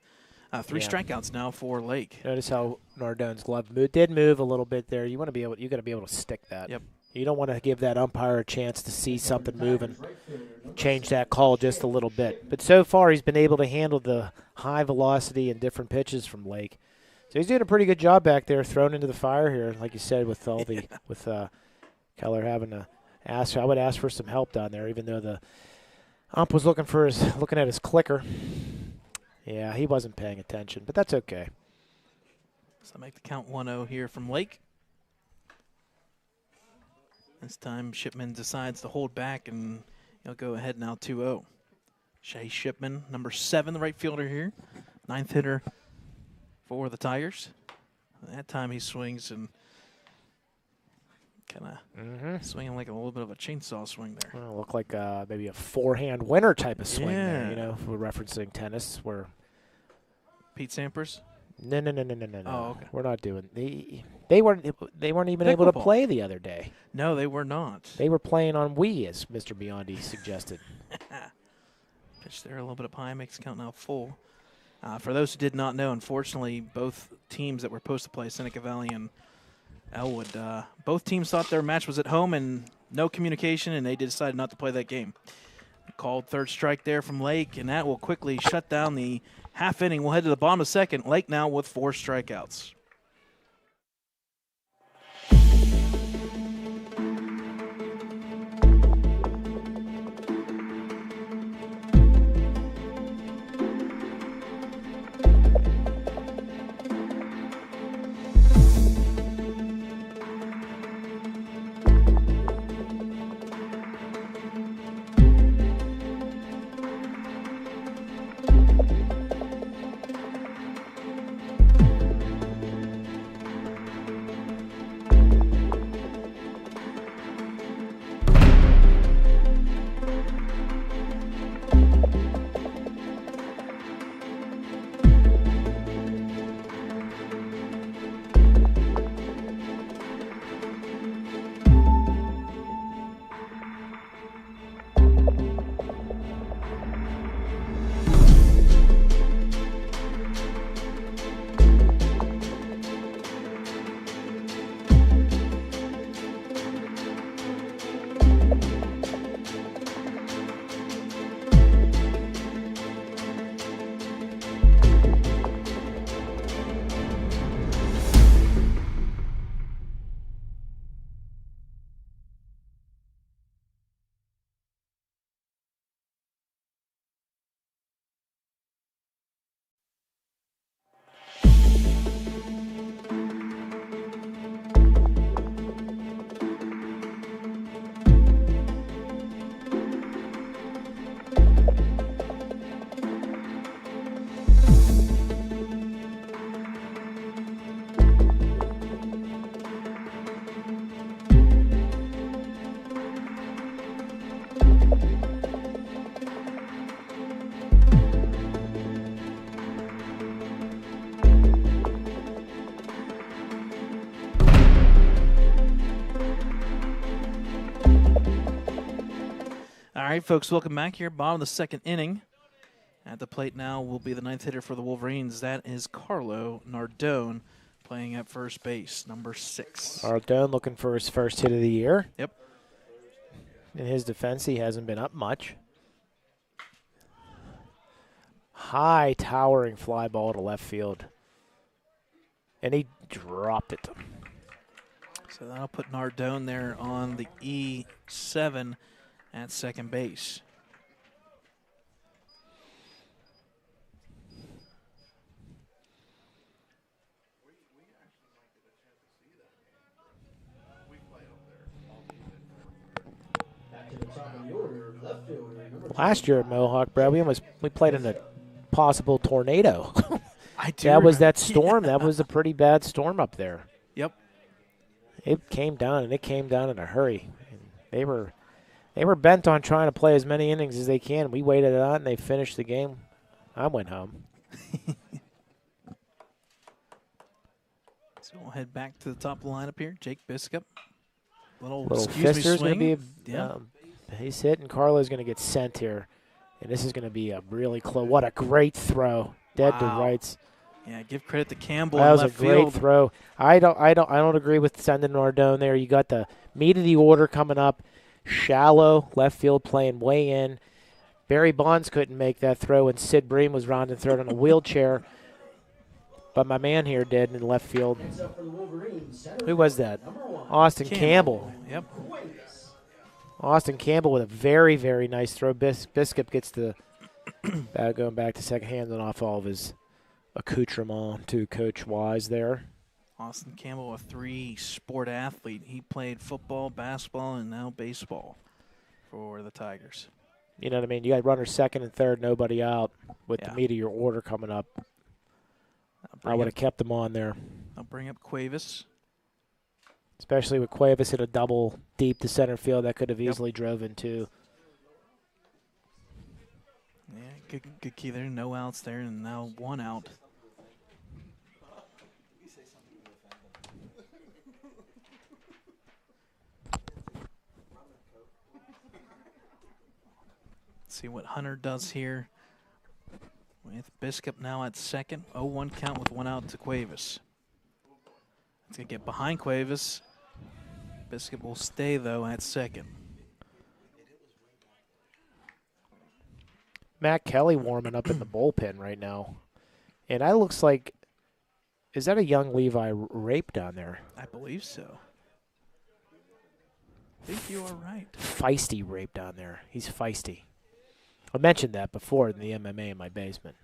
strikeouts now for Lake. Notice how Nardone's glove did move a little bit there. You got to be able to stick that. Yep. You don't want to give that umpire a chance to see something move and change that call just a little bit. But so far, he's been able to handle the high velocity and different pitches from Lake. So he's doing a pretty good job back there, thrown into the fire here, like you said, with all the with Keller having to ask. I would ask for some help down there, even though the ump was looking at his clicker. Yeah, he wasn't paying attention, but that's okay. So make the count 1-0 here from Lake. This time Shipman decides to hold back, and he'll go ahead now 2-0. Shea Shipman, number 7, the right fielder here. 9th hitter for the Tigers. That time he swings and kind of swinging like a little bit of a chainsaw swing there. Well, look like maybe a forehand winner type of swing there, Yeah. you know, if we're referencing tennis where Pete Sampras? No. Oh, okay. We're not doing they weren't even able to Pickleball. play the other day. No, they were not. They were playing on Wii, as Mr. Biondi suggested. Pitch there a little bit up high, makes the count now full. For those who did not know, unfortunately, both teams that were supposed to play, Seneca Valley and Ellwood, both teams thought their match was at home and no communication, and they decided not to play that game. Called third strike there from Lake, and that will quickly shut down the half inning. We'll head to the bottom of the second. Lake now with 4 strikeouts. All right, folks, welcome back here. Bottom of the second inning. At the plate now will be the 9th hitter for the Wolverines. That is Carlo Nardone playing at first base, number 6. Nardone looking for his first hit of the year. Yep. In his defense, he hasn't been up much. High towering fly ball to left field. And he dropped it. So that'll put Nardone there on the E7 at second base. Back to the top of the order, left fielder, number Last year at Mohawk, Brad, we played in a possible tornado. I do. That was remember. that storm. That was a pretty bad storm up there. Yep. It came down, and it came down in a hurry. And they were bent on trying to play as many innings as they can. We waited it out, and they finished the game. I went home. So we'll head back to the top of the lineup here. Jake Biscup. Little Little excuse me Fister's going to swing. be Yeah. base hit, and Carlo's going to get sent here. And this is going to be a really close. What a great throw. Dead to Wow. rights. Yeah, give credit to Campbell That in was a left great field. throw. I don't agree with sending Nardone there. You got the meat of the order coming up. Shallow left field playing way in. Barry Bonds couldn't make that throw, and Sid Bream was rounding third on a wheelchair. But my man here did in left field. Next up for the Wolverines, center Who was that? number 1, Austin Campbell. Yep. Cuevas. Austin Campbell with a very, very nice throw. Biscup gets the going back to second, handing off all of his accoutrement to Coach Wise there. Austin Campbell, a 3-sport athlete. He played football, basketball, and now baseball for the Tigers. You know what I mean? You got runners second and third, nobody out with Yeah. the meat of your order coming up. I would have kept them on there, I'll bring up Cuevas. especially with Cuevas hit a double deep to center field that could have easily drove in too. Yeah, good key there. No outs there, and now 1 out. See what Hunter does here with Biscup now at second. 0-1 count with 1 out to Cuevas. It's going to get behind Cuevas. Biscup will stay, though, at second. Matt Kelly warming up in the bullpen right now. And that looks like, is that a young Levi Rape down there? I believe so. I think you are right. Feisty Rape down there. He's feisty. I mentioned that before in the MMA in my basement.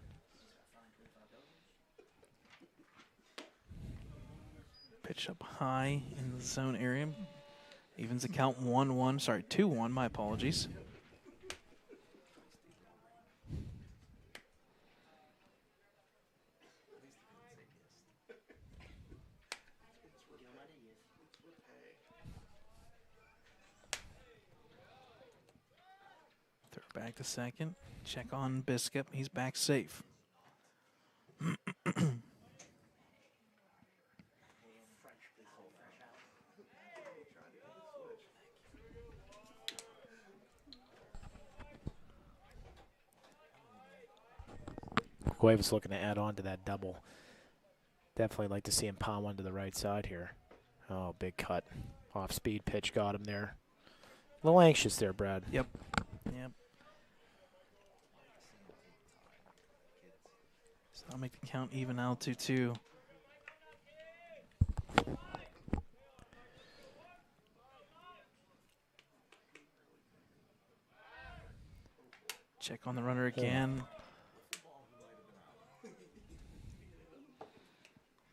Pitch up high in the zone area. Evens the count 1-1. Sorry, 2-1. My apologies. Throw back to second. Check on Biscup. He's back safe. Cuevas looking to add on to that double. Definitely like to see him palm one to the right side here. Oh, big cut. Off-speed pitch got him there. A little anxious there, Brad. Yep. So I'll make the count even out to 2. Check on the runner again.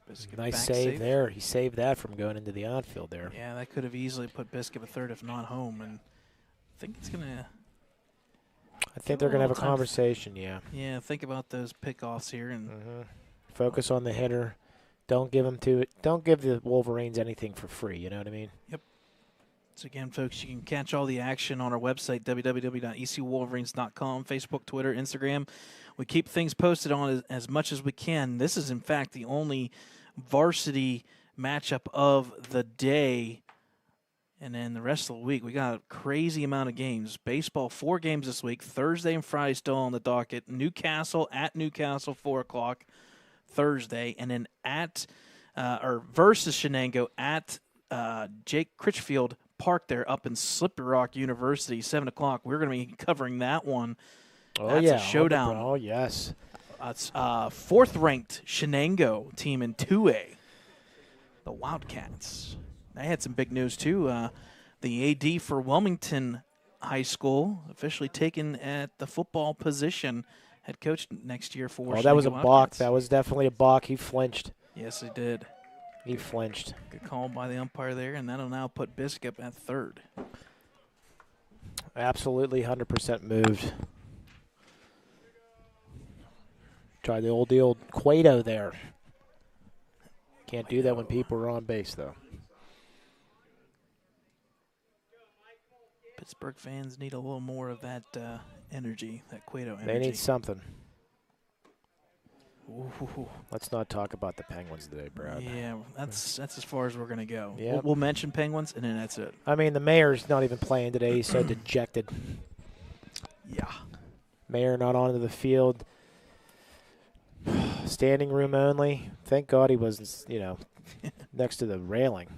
Biscup Nice back save safe. there. He saved that from going into the outfield there. Yeah, that could have easily put Biscup at third if not home, and I think it's gonna. I think they're going to have a Time. conversation, yeah. Yeah, think about those pickoffs here, and Focus on the hitter. Don't give the Wolverines anything for free, you know what I mean? so again, folks, you can catch all the action on our website www.ecwolverines.com, Facebook, Twitter, Instagram. We keep things posted on as much as we can. This is, in fact, the only varsity matchup of the day. And then the rest of the week, we got a crazy amount of games. Baseball, 4 games this week. Thursday and Friday still on the docket. Newcastle at Newcastle, 4 o'clock Thursday. And then versus Shenango at Jake Critchfield Park there up in Slippery Rock University, 7 o'clock. We're going to be covering that one. Oh, That's yeah. a showdown. Oh, yes. It's 4th-ranked Shenango team in 2A, the Wildcats. They had some big news, too. The AD for Wilmington High School officially taken at the football position. Head coach next year for That was a Shenango balk. Wildcats. That was definitely a balk. He flinched. Yes, he did. He flinched. Good call by the umpire there, and that'll now put Biscup at 3rd. Absolutely 100% moved. Try the old Cueto there. Can't do that when people are on base, though. Pittsburgh fans need a little more of that energy, that Cueto energy. They need something. Ooh. Let's not talk about the Penguins today, Brad. Yeah, that's as far as we're going to go. Yeah. We'll mention Penguins, and then that's it. I mean, the mayor's not even playing today. He's so dejected. Yeah. Mayer not onto the field. Standing room only. Thank God he wasn't, next to the railing.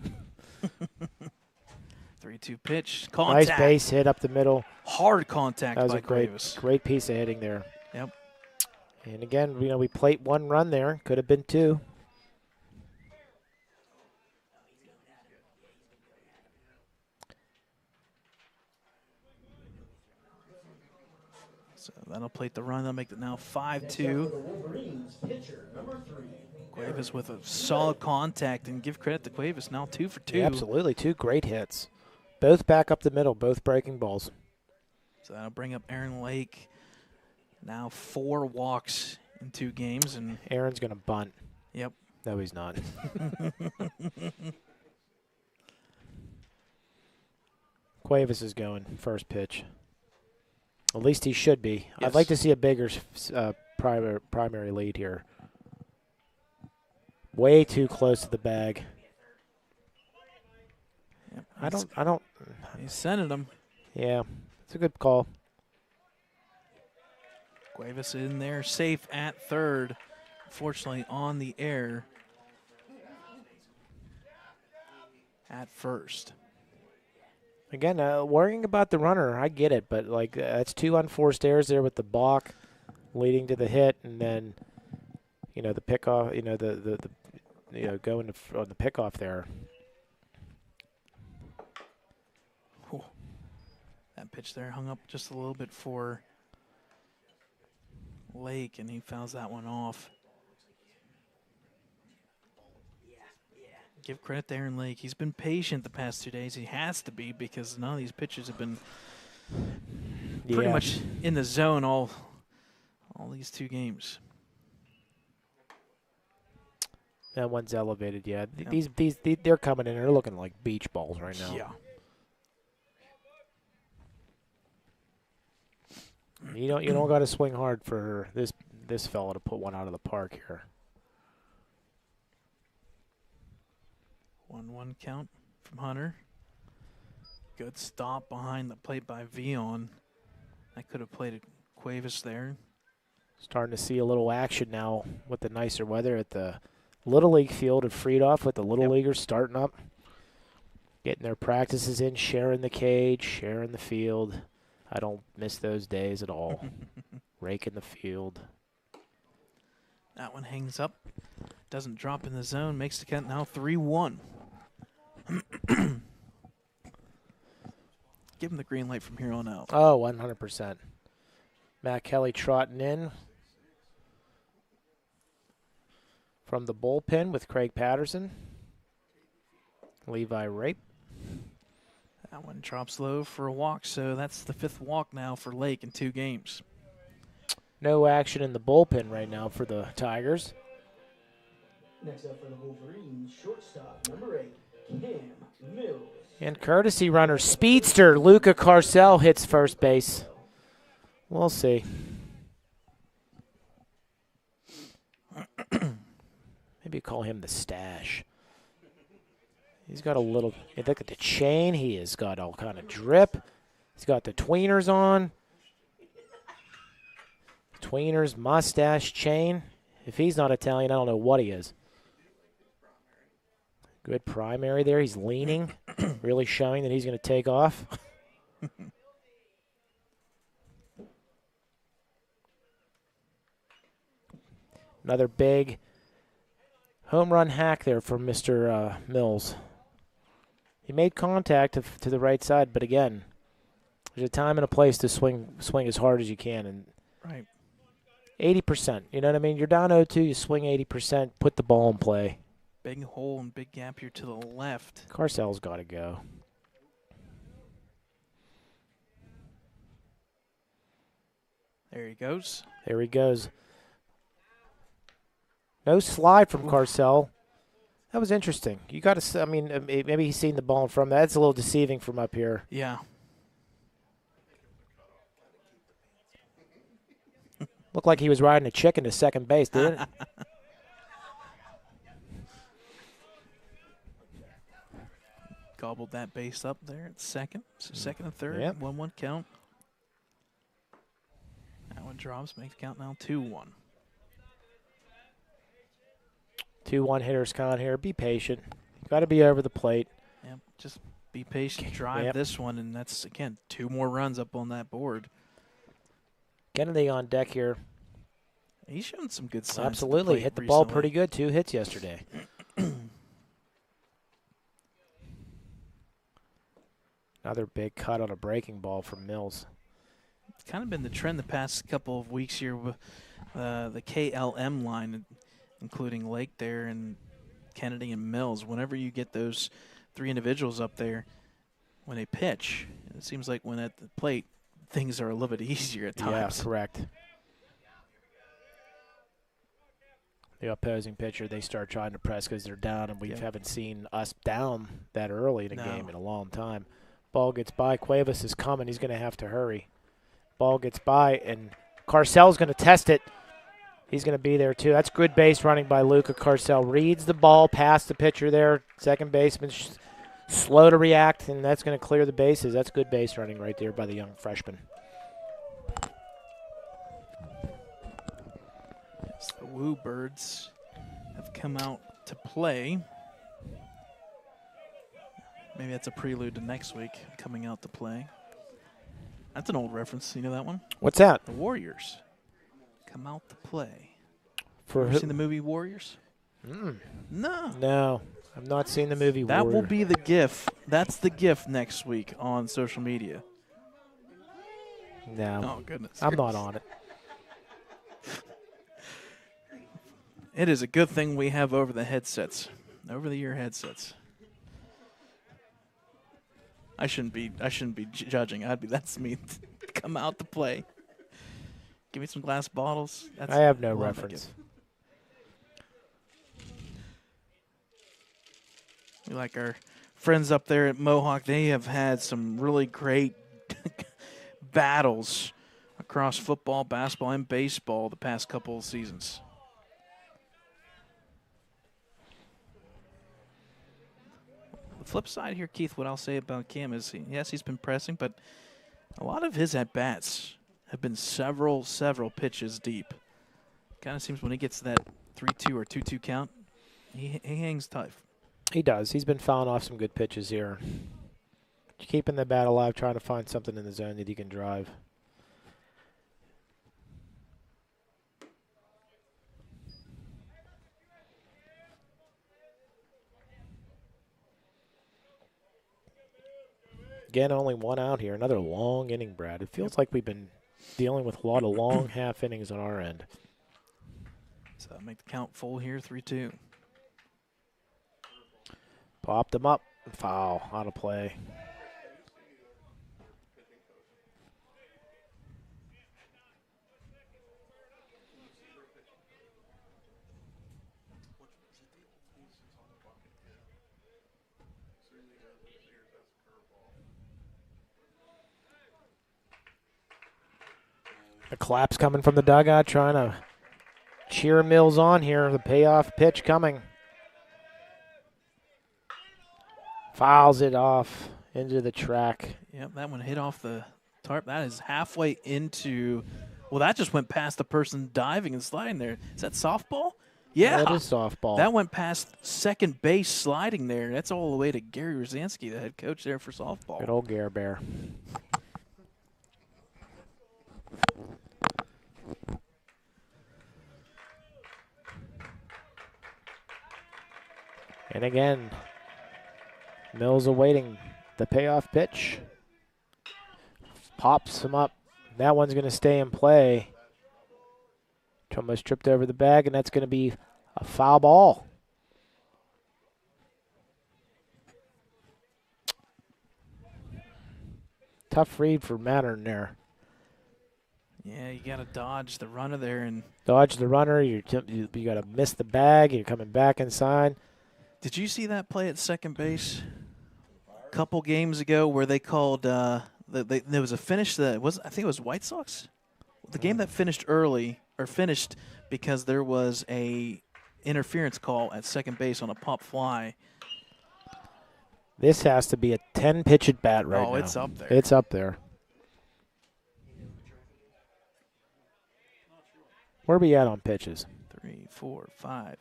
3-2 pitch. Contact. Nice base hit up the middle. Hard contact That was by a great, Cuevas. great piece of hitting there. Yep. And again, we plate 1 run there. Could have been 2. So that'll plate the run. They'll make it now 5-2. The Wolverines pitcher number 3. Cuevas with a solid contact, and give credit to Cuevas. Now 2 for 2. Yeah, absolutely. 2 great hits. Both back up the middle, both breaking balls. So that'll bring up Aaron Lake. Now 4 walks in 2 games, and Aaron's going to bunt. yep. No, he's not. Cuevas is going first pitch. At least he should be. Yes. I'd like to see a bigger primary lead here. Way too close to the bag. Yep. I don't. He's sending them. Yeah, it's a good call. Cuevas in there, safe at third. Fortunately, on the air at first. Again, worrying about the runner, I get it, but that's 2 unforced errors there with the balk leading to the hit, and then the pickoff, going to the pickoff there. Whew. That pitch there hung up just a little bit for Lake, and he fouls that one off. Give credit to Aaron Lake. He's been patient the past 2 days. He has to be, because none of these pitchers have been pretty much in the zone all these 2 games. That one's elevated, yeah. These they're coming in. They're looking like beach balls right now. Yeah. You don't got to swing hard for this fella to put one out of the park here. 1-1 count from Hunter. Good stop behind the plate by Vion. I could have played a Cuevas there. Starting to see a little action now with the nicer weather at the Little League field at Friedhoff, with the Little Leaguers starting up, getting their practices in, sharing the cage, sharing the field. I don't miss those days at all. Raking the field. That one hangs up. Doesn't drop in the zone. Makes the count now 3-1. Give him the green light from here on out. Oh, 100%. Matt Kelly trotting in from the bullpen with Craig Patterson. Levi Rape. That one drops low for a walk, so that's the 5th walk now for Lake in 2 games. No action in the bullpen right now for the Tigers. Next up for the Wolverines, shortstop number 8, Cam Mills. And courtesy runner, speedster, Luca Carcel hits first base. We'll see. Maybe call him the stash. He's got a little, look at the chain. He has got all kind of drip. He's got the tweeners on. Tweeners, mustache, chain. If he's not Italian, I don't know what he is. Good primary there. He's leaning, really showing that he's going to take off. Another big home run hack there from Mr. Mills. He made contact to the right side, but again, there's a time and a place to swing as hard as you can. And Right. 80%, you know what I mean? You're down 0-2, you swing 80%, put the ball in play. Big hole and big gap here to the left. Carcel's got to go. There he goes. There he goes. No slide from Carcel. That was interesting. You got to, I mean, maybe he's seen the ball in front. That's a little deceiving from up here. Yeah. Looked like he was riding a chicken to second base, didn't it? Gobbled that base up there at second. So second and third. Yep. 1-1 count. Now One drops, make the count now 2-1. 2-1 hitters count here. Be patient. Got to be over the plate. Yep, just be patient, drive this one, and that's, again, 2 more runs up on that board. Kennedy on deck here. He's shown some good signs. Absolutely. Hit the ball pretty good. 2 hits yesterday. Another big cut on a breaking ball from Mills. It's kind of been the trend the past couple of weeks here with the KLM line, including Lake there and Kennedy and Mills. Whenever you get those 3 individuals up there, when they pitch, it seems like when at the plate, things are a little bit easier at times. Yeah, correct. The opposing pitcher, they start trying to press because they're down, and we haven't seen us down that early in a game in a long time. Ball gets by. Cuevas is coming. He's going to have to hurry. Ball gets by, and Carcel's going to test it. He's going to be there, too. That's good base running by Luca Carcel. Reads the ball past the pitcher there. Second baseman slow to react, and that's going to clear the bases. That's good base running right there by the young freshman. Yes, the Woo Birds have come out to play. Maybe that's a prelude to next week, coming out to play. That's an old reference. You know that one? What's that? The Warriors come out to play. For Have you seen the movie Warriors? No. No, I've not seen the movie That Warrior. will be the GIF. That's the GIF next week on social media. No. Oh, goodness. I'm not on it. It is a good thing we have over-the-ear headsets. I shouldn't be judging. That's me. Come out to play. Give me some glass bottles. I have no reference. We like our friends up there at Mohawk. They have had some really great battles across football, basketball, and baseball the past couple of seasons. Flip side here, Keith, what I'll say about Cam is, yes, he's been pressing, but a lot of his at-bats have been several pitches deep. Kind of seems when he gets that 3-2 or 2-2 count, he hangs tough. He does. He's been fouling off some good pitches here. Keeping the bat alive, trying to find something in the zone that he can drive. Again, only 1 out here. Another long inning, Brad. It feels like we've been dealing with a lot of long half innings on our end. So make the count full here, 3-2. Popped him up. Foul. Out of play. A clap's coming from the dugout, trying to cheer Mills on here. The payoff pitch coming. Fouls it off into the track. Yep, that one hit off the tarp. That is halfway into, well, that just went past the person diving and sliding there. Is that softball? Yeah. That is softball. That went past second base sliding there. That's all the way to Gary Rosansky, the head coach there for softball. Good old Gare Bear. And again, Mills awaiting the payoff pitch. Pops him up. That one's going to stay in play. Almost tripped over the bag, and that's going to be a foul ball. Tough read for Mattern there. Yeah, you got to dodge the runner there. And dodge the runner. You got to miss the bag. You're coming back inside. Did you see that play at second base a couple games ago where they called there was a finish that was, I think it was White Sox? The game that finished early, or finished because there was a interference call at second base on a pop fly. This has to be a 10-pitch at bat right now. Oh, it's up there. It's up there. Where are we at on pitches? 3, 4, 5,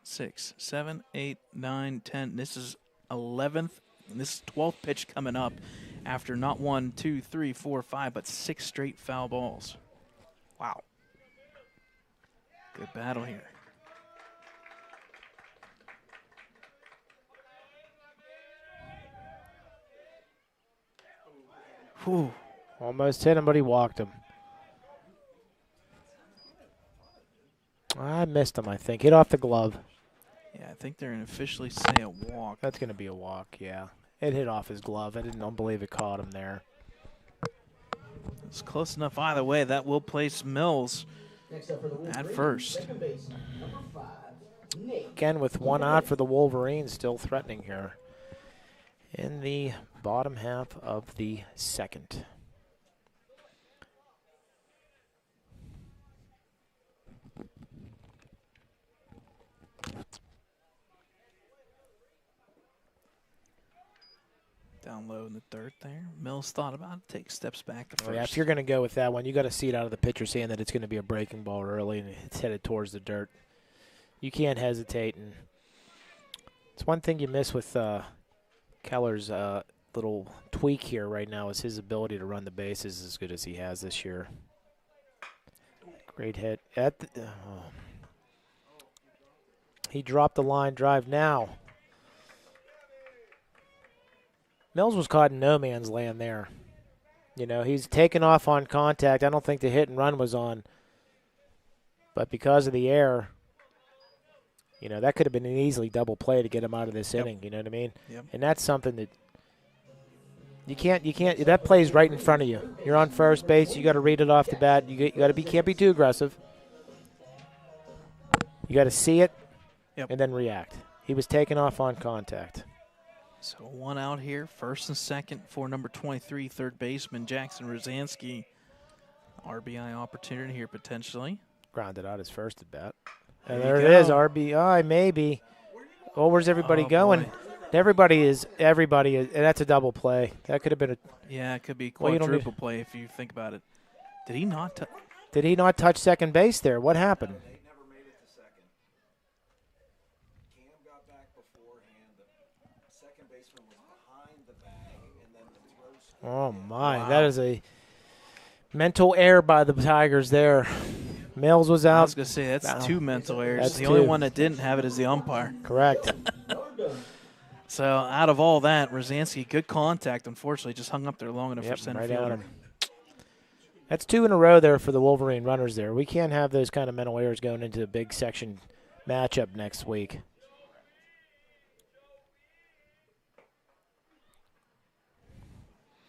6, 7, 8, 9, 10. This is 11th. And this is 12th pitch coming up after not 1, 2, 3, 4, 5, but 6 straight foul balls. Wow. Good battle here. Whew. Almost hit him, but he walked him. I missed him, I think. Hit off the glove. Yeah, I think they're going to officially say a walk. That's going to be a walk, yeah. It hit off his glove. I don't believe it caught him there. It's close enough either way. That will place Mills Next up for the Wolverines, at first. second baseman, number 5, Nate. Again, with one out for the Wolverines, still threatening here in the bottom half of the second. Down low in the dirt there. Mills thought about it, take steps back to Oh, first. yeah, if you're going to go with that one, you got to see it out of the pitcher's hand that it's going to be a breaking ball early and it's headed towards the dirt. You can't hesitate, and it's one thing you miss with Keller's little tweak here right now is his ability to run the bases as good as he has this year. Great hit. He dropped the line drive now. Mills was caught in no man's land there. You know, he's taken off on contact. I don't think the hit and run was on. But because of the air, you know, that could have been an easily double play to get him out of this inning. You know what I mean? Yep. And that's something that you can't, that play's right in front of you. You're on first base. You got to read it off the bat. You got to can't be too aggressive. You got to see it and then react. He was taken off on contact. So one out here, first and second for number 23, third baseman Jackson Rosansky. RBI opportunity here potentially. Grounded out his first at bat. There And you there it go. is, RBI maybe. Oh, where's everybody Oh, going? boy. Everybody is, and that's a double play. That could have been a. Yeah, it could be Well, you don't quadruple play if you think about it. Did he not? Did he not touch second base there? What happened? They never made it to second. Cam got back beforehand. The second baseman was behind the bag, and then the throw. Oh, my. That is a mental error by the Tigers there. Mills was I was out. going to say, that's Wow. 2 mental errors. That's The only two. one that didn't have it is the umpire. Correct. So out of all that, Rosansky, good contact. Unfortunately, just hung up there long enough Yep, for center right fielder. at him. That's 2 in a row there for the Wolverine runners there. We can't have those kind of mental errors going into a big section matchup next week.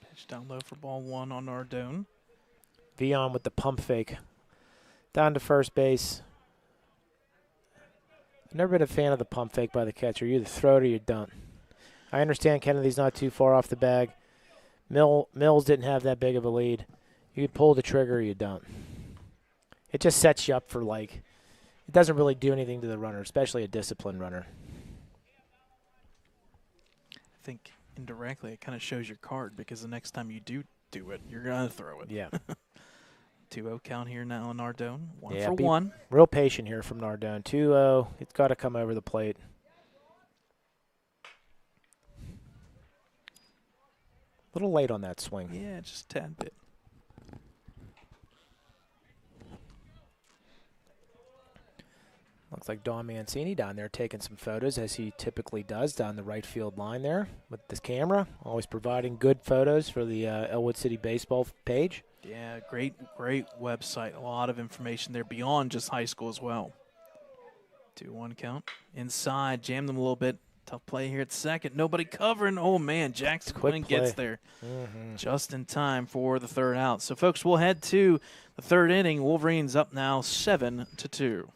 Pitch down low for ball 1 on Nardone. Vion with the pump fake. Down to first base. I've never been a fan of the pump fake by the catcher. You either throw it or you don't. I understand Kennedy's not too far off the bag. Mills didn't have that big of a lead. You pull the trigger or you don't. It just sets you up for, like, it doesn't really do anything to the runner, especially a disciplined runner. I think indirectly it kind of shows your card because the next time you do it, you're going to throw it. Yeah. 2-0 count here now on Nardone. One Yeah, for one. Real patient here from Nardone. 2-0. It's got to come over the plate. A little late on that swing. Yeah, just a tad bit. Looks like Don Mancini down there taking some photos, as he typically does down the right field line there with this camera. Always providing good photos for the Ellwood City Baseball page. Yeah, great website. A lot of information there beyond just high school as well. 2-1 count. Inside, jammed them a little bit. Tough play here at second. Nobody covering. Oh, man, Jackson Quick Quinn play. gets there just in time for the third out. So, folks, we'll head to the third inning. Wolverines up now 7-2.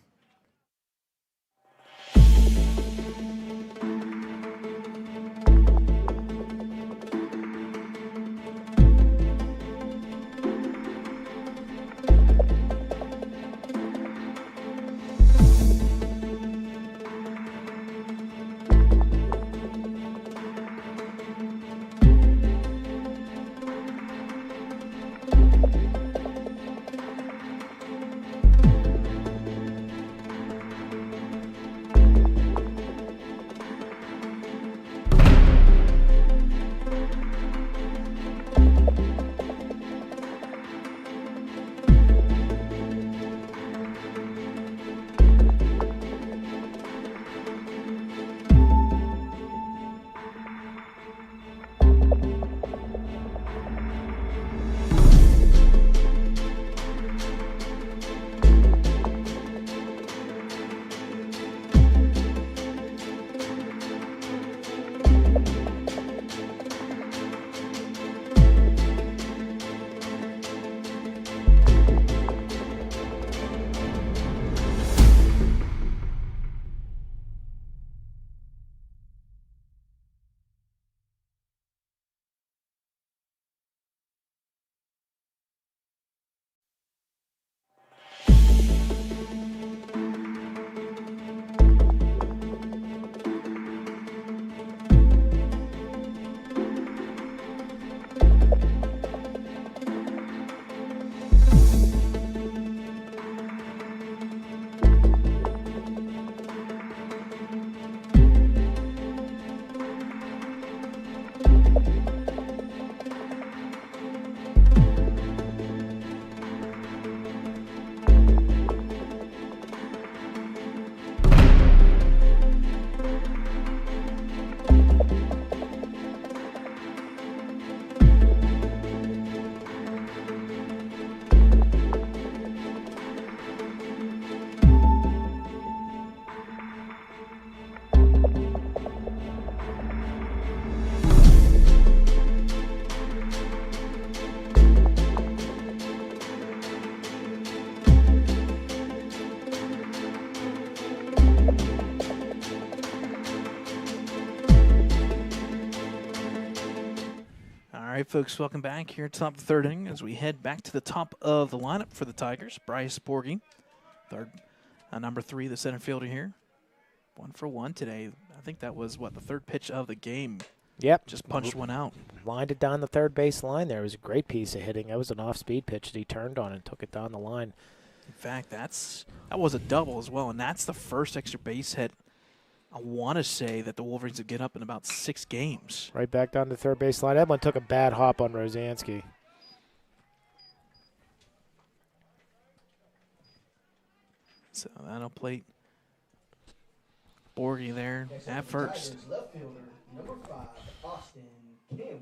folks, welcome back here at top of the third inning as we head back to the top of the lineup for the Tigers. Bryce Borgie, third, number 3, the center fielder here. 1 for 1 today. I think that was, the third pitch of the game. Yep. Just punched one out. Lined it down the third base line there. It was a great piece of hitting. That was an off-speed pitch that he turned on and took it down the line. In fact, that was a double as well, and that's the first extra base hit, I want to say, that the Wolverines have given up in about 6 games. Right back down the third base line. That one took a bad hop on Rosansky. So that'll plate Borgie there Next at up, the first. Tigers left fielder, number 5, Austin Campbell.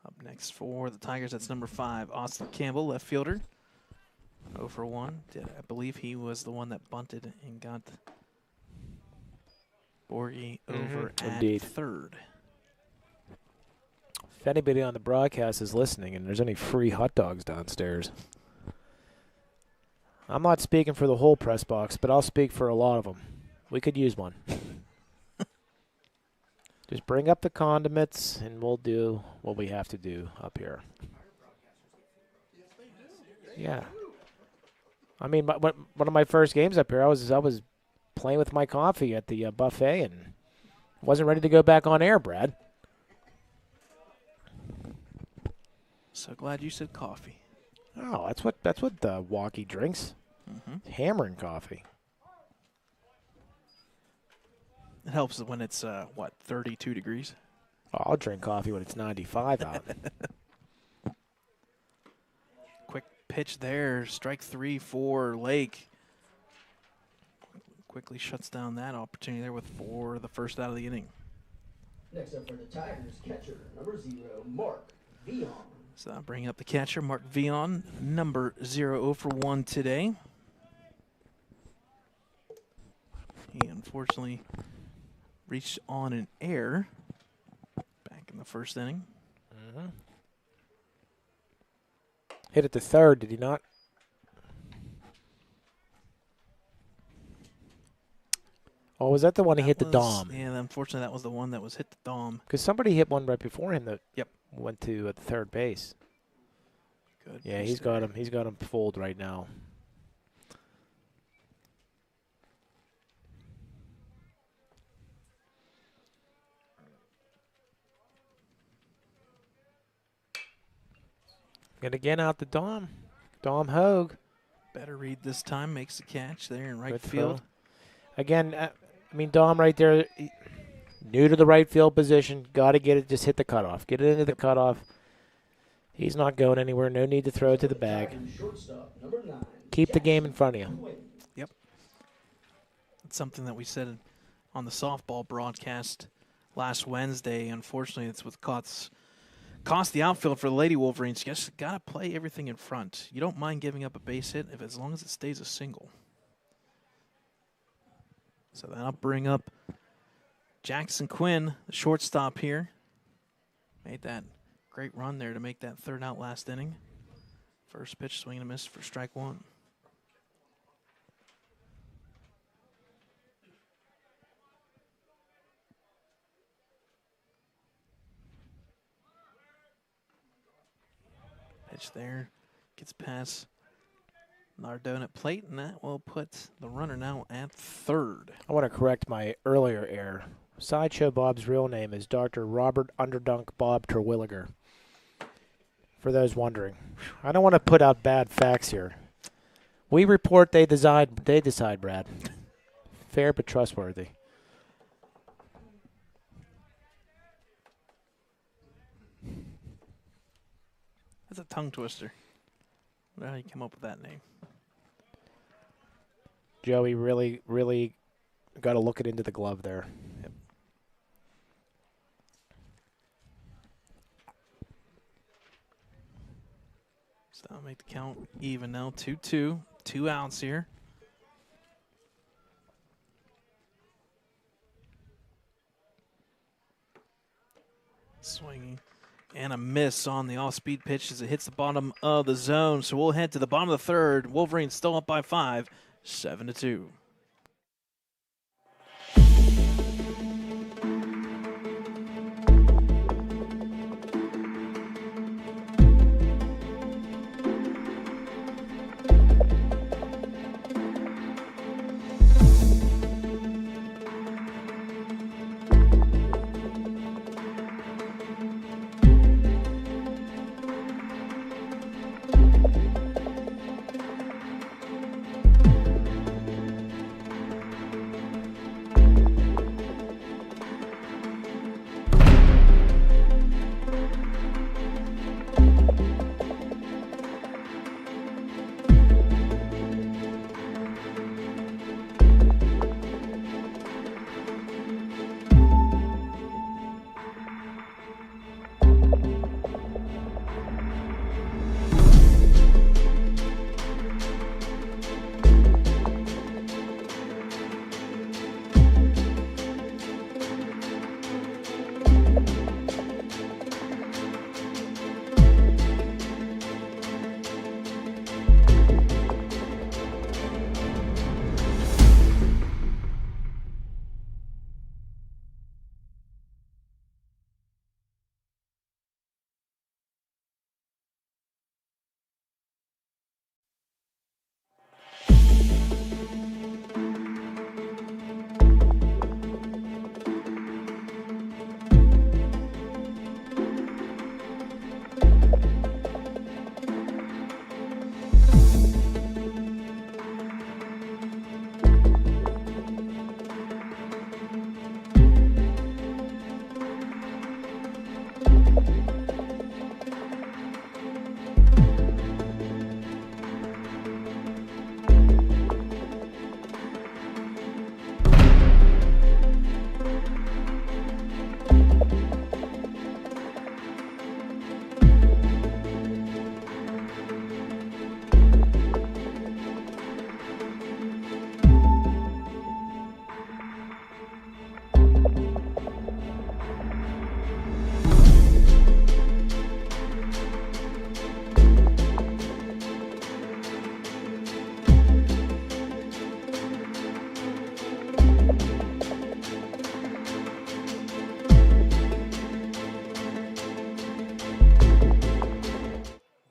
Up next for the Tigers, that's number 5, Austin Campbell, left fielder. 0 for 1. I believe he was the one that bunted and got Borgie over at Indeed. third. If anybody on the broadcast is listening and there's any free hot dogs downstairs, I'm not speaking for the whole press box, but I'll speak for a lot of them. We could use one. Just bring up the condiments, and we'll do what we have to do up here. Yeah. I mean, one of my first games up here, I was playing with my coffee at the buffet and wasn't ready to go back on air, Brad. So glad you said coffee. Oh, that's what Walkie drinks. Hammering coffee. It helps when it's, 32 degrees? I'll drink coffee when it's 95 out. Quick pitch there. Strike 3 for Lake. Quickly shuts down that opportunity there for the first out of the inning. Next up for the Tigers, catcher, number 0, Mark Vion. So I'm bringing up the catcher, Mark Vion, number 0 for 1 today. He unfortunately reached on an error back in the first inning. Hit it to third, did he not? Oh, was that the one he hit the dome? Yeah, unfortunately, that was the one that was hit the dome. Because somebody hit one right before him that Yep. went to the third base. Good. Yeah, pitch he's there. got him. He's got him fooled right now. And again out the Dom. Dom Hogue. Better read this time. Makes the catch there in right Good field. throw. Again, I mean, Dom right there, new to the right field position. Got to get it. Just hit the cutoff. Get it into the cutoff. He's not going anywhere. No need to throw it to the bag. Tigers shortstop, number 9, Keep the game in front of you. Quinn. It's something that we said on the softball broadcast last Wednesday. Unfortunately, it's what cost the outfield for the Lady Wolverines. You just got to play everything in front. You don't mind giving up a base hit as long as it stays a single. So that'll bring up Jackson Quinn, the shortstop here. Made that great run there to make that third out last inning. First pitch, swing and a miss for strike 1. Pitch there, gets past Nardone at plate, and that will put the runner now at third. I want to correct my earlier error. Sideshow Bob's real name is Dr. Robert Underdunk Bob Terwilliger. For those wondering. I don't want to put out bad facts here. We report, they decide, Brad. Fair but trustworthy. That's a tongue twister. I don't know how you come up with that name. Joey really, really got to look it into the glove there. Yep. So that'll make the count even now. 2-2. 2 outs here. Swinging And a miss on the off-speed pitch as it hits the bottom of the zone. So we'll head to the bottom of the third. Wolverines still up by 5, 7-2.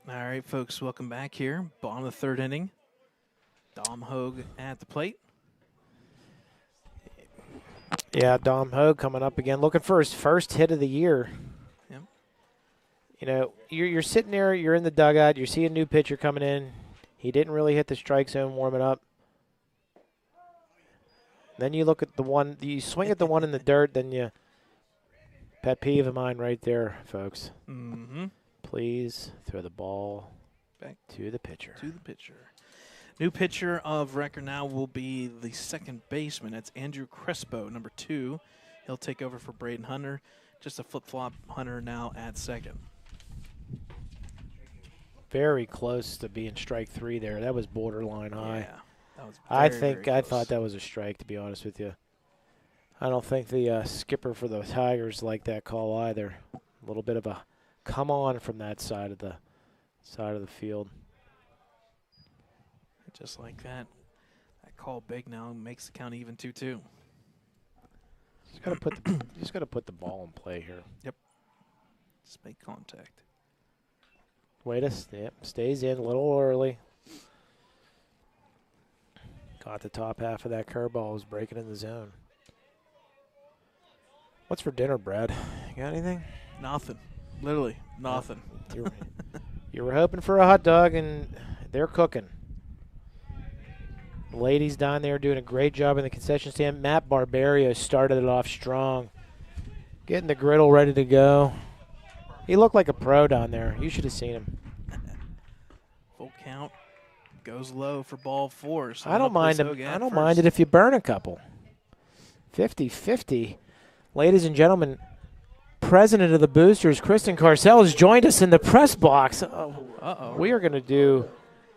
All right, folks, welcome back here. Bottom of the third inning. Dom Hogue at the plate. Yeah, Dom Hogue coming up again, looking for his first hit of the year. Yep. You know, you're sitting there, you're in the dugout, you see a new pitcher coming in. He didn't really hit the strike zone warming up. Then you look at the one, you swing at the one in the dirt, then you, pet peeve of mine right there, folks. Mm-hmm. Please throw the ball Back to the pitcher. to the pitcher. New pitcher of record now will be the second baseman. That's Andrew Crespo, number 2. He'll take over for Braden Hunter. Just a flip-flop Hunter now at second. Very close to being strike 3 there. That was borderline high. Yeah, that was I very thought that was a strike, to be honest with you. I don't think the skipper for the Tigers liked that call either. A little bit of a come on from that side of the field. Just like that. That call big now makes the count even 2-2. Just gotta put the ball in play here. Just make contact. Stays in a little early. Caught the top half of that curveball, was breaking in the zone. What's for dinner, Brad? You got anything? Nothing. Literally nothing. You were hoping for a hot dog, and they're cooking. The ladies down there doing a great job in the concession stand. Matt Barbario started it off strong. Getting the griddle ready to go. He looked like a pro down there. You should have seen him. Full count. Goes low for ball 4. So I don't mind him. I don't mind it if you burn a couple. 50-50. Ladies and gentlemen, president of the Boosters, Kristen Carcel, has joined us in the press box. We are going to do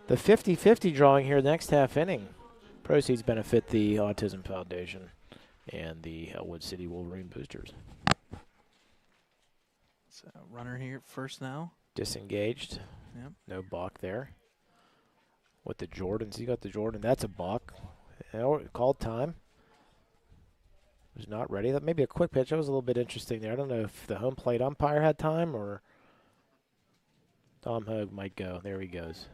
the 50-50 drawing here next half inning. Proceeds benefit the Autism Foundation and the Ellwood City Wolverine Boosters. So runner here at first now. Disengaged. Yep. No balk there. With the Jordans, he got the Jordan. That's a balk. Called time. Was not ready. That maybe a quick pitch. That was a little bit interesting there. I don't know if the home plate umpire had time or Dom Hogue might go. There he goes.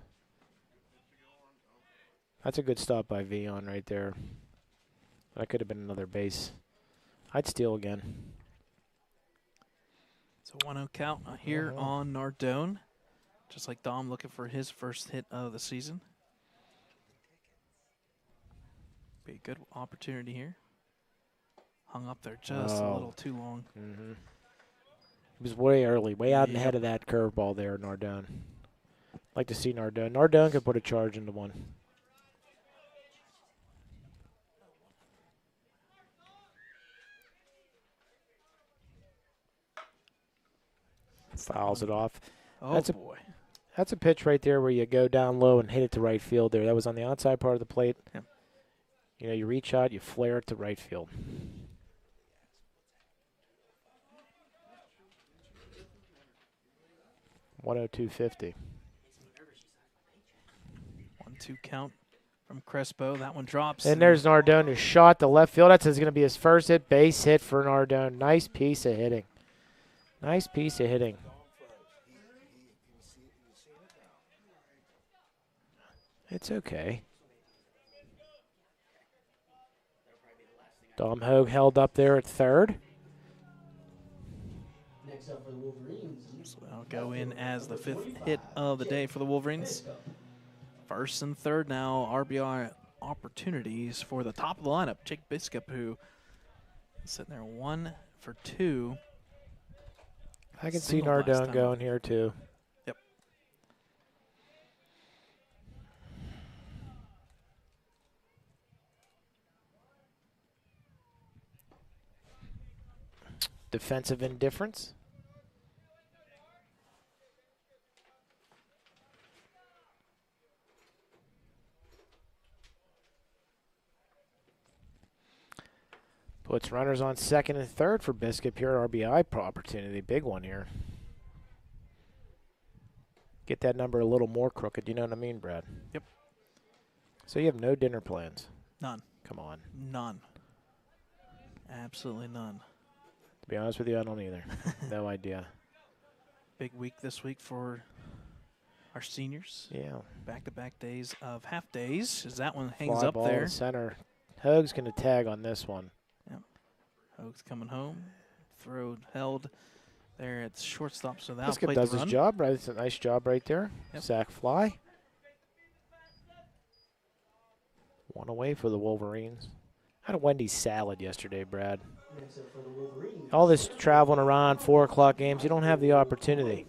That's a good stop by Vion right there. That could have been another base. I'd steal again. So 1-0 count here on Nardone. Just like Dom looking for his first hit of the season. Be a good opportunity here. Hung up there just a little too long. It was way early, way out ahead of that curveball there, Nardone. Like to see Nardone. Nardone could put a charge into one. Fouls it off. Oh, That's boy. That's a pitch right there where you go down low and hit it to right field there. That was on the outside part of the plate. Yep. You know, you reach out, you flare it to right field. $102.50. 1-2 count from Crespo. That one drops. And there's Nardone who shot the left field. That's going to be his first hit, base hit for Nardone. Nice piece of hitting. Nice piece of hitting. It's okay. Dom Hogue held up there at third. Next up for the Wolverines. So that'll go in as the 5th hit of the day for the Wolverines. First and third now, RBI opportunities for the top of the lineup. Jake Biscup, who is sitting there 1 for 2. I can see Singled last Nardone time. going here too. Yep. Defensive indifference. Puts runners on second and third for Biscup here. RBI opportunity. Big one here. Get that number a little more crooked. You know what I mean, Brad? Yep. So you have no dinner plans? None. Come on. None. Absolutely none. To be honest with you, I don't either. No idea. Big week this week for our seniors. Yeah. Back-to-back days of half days as that one hangs Fly up ball there. to center. Hogue's going to tag on this one. Hogue's coming home. Throw held there at shortstop, so that'll Biscup play does the his run. job, right? It's a nice job right there. Yep. Sack fly. One away for the Wolverines. Had a Wendy's salad yesterday, Brad. Next up for the Wolverines. All this traveling around 4 o'clock games, you don't have the opportunity.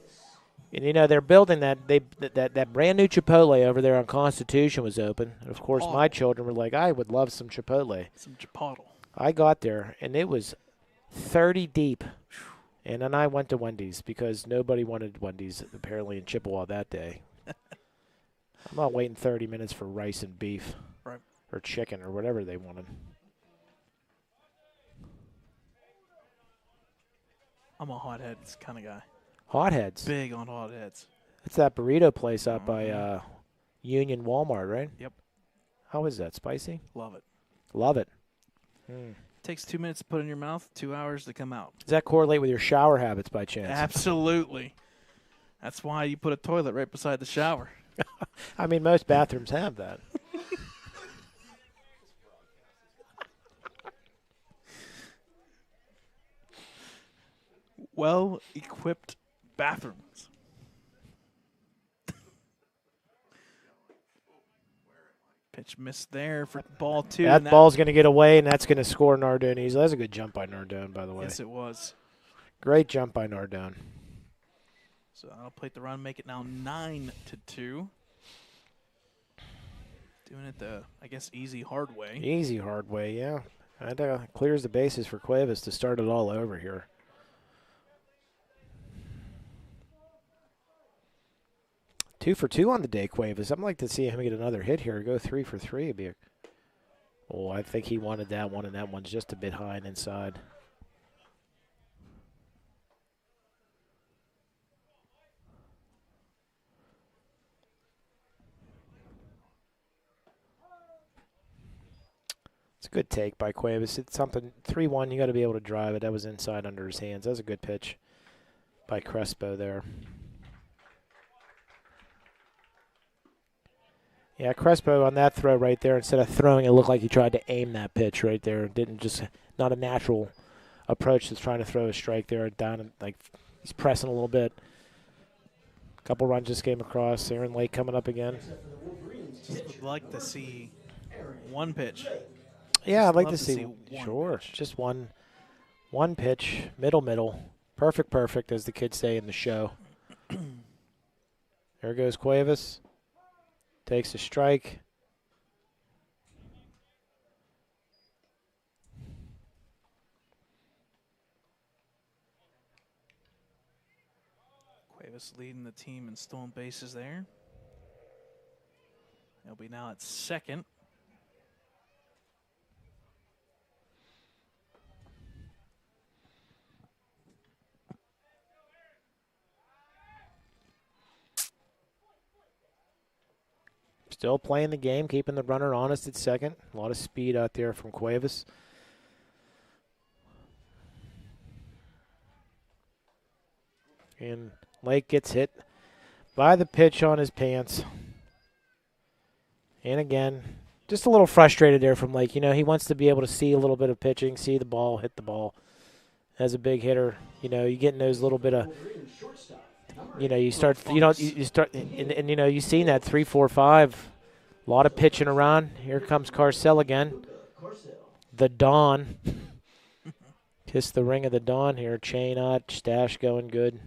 And you know they're building that brand new Chipotle over there on Constitution was open. And of course, my children were like, I would love some Chipotle. Some Chipotle. I got there and it was 30 deep. And then I went to Wendy's because nobody wanted Wendy's apparently in Chippewa that day. I'm not waiting 30 minutes for rice and beef. Right. Or chicken or whatever they wanted. I'm a hotheads kind of guy. Hotheads. Big on hotheads. It's that burrito place up by Union Walmart, right? Yep. How is that? Spicy? Love it. Love it. Takes 2 minutes to put in your mouth, 2 hours to come out. Does that correlate with your shower habits by chance? Absolutely. That's why you put a toilet right beside the shower. I mean, most bathrooms have that. Well-equipped bathrooms. Pitch missed there for ball 2. That ball's going to get away, and that's going to score Nardone easily. That's a good jump by Nardone, by the way. Yes, it was. Great jump by Nardone. So I'll plate the run, make it now 9-2. Doing it the, I guess, easy, hard way. Easy, hard way, yeah. That clears the bases for Cuevas to start it all over here. Two for two on the day, Cuevas. I'd like to see him get another hit here. Go 3 for 3. It'd be I think he wanted that one, and that one's just a bit high and inside. Good take by Cuevas. It's something 3-1. You got to be able to drive it. That was inside under his hands. That was a good pitch by Crespo there. Yeah, Crespo on that throw right there, instead of throwing it, looked like he tried to aim that pitch right there. Didn't just, not a natural approach to trying to throw a strike there down, and like he's pressing a little bit. A couple runs just came across. Aaron Lake coming up again. Just would like to see one pitch. Yeah, I'd like love to to see see one sure, pitch. just one pitch, middle, perfect, as the kids say in the show. There goes Cuevas. Takes a strike. Cuevas leading the team in stolen bases there. He'll be now at second. Still playing the game, keeping the runner honest at second. A lot of speed out there from Cuevas. And Lake gets hit by the pitch on his pants. And again, just a little frustrated there from Lake. You know, he wants to be able to see a little bit of pitching, see the ball, hit the ball. As a big hitter, you know, you get in those little bit of, you know, you start, and you know, you've seen that 3, 4, 5. A lot of pitching around. Here comes Carcel again. The Dawn. Kiss the ring of the Dawn here. Chain out, stash going good.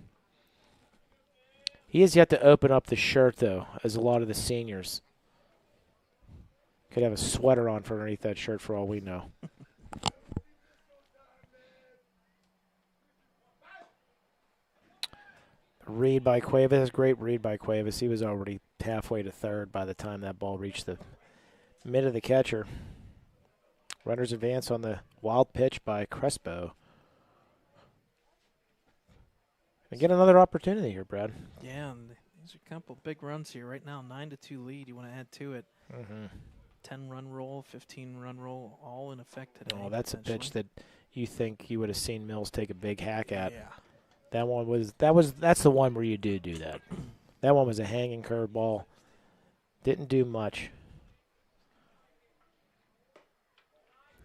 He has yet to open up the shirt, though, as a lot of the seniors. Could have a sweater on for underneath that shirt for all we know. Read by Cuevas, great read by Cuevas. He was already halfway to third by the time that ball reached the mid of the catcher. Runners advance on the wild pitch by Crespo. And get another opportunity here, Brad. Yeah, and these are a couple big runs here. Right now, 9-2 lead. You want to add to it. 10-run roll, 15-run roll, all in effect today. Oh, that's a pitch that you think you would have seen Mills take a big hack at. Yeah. That's the one where you do that. That one was a hanging curveball. Didn't do much.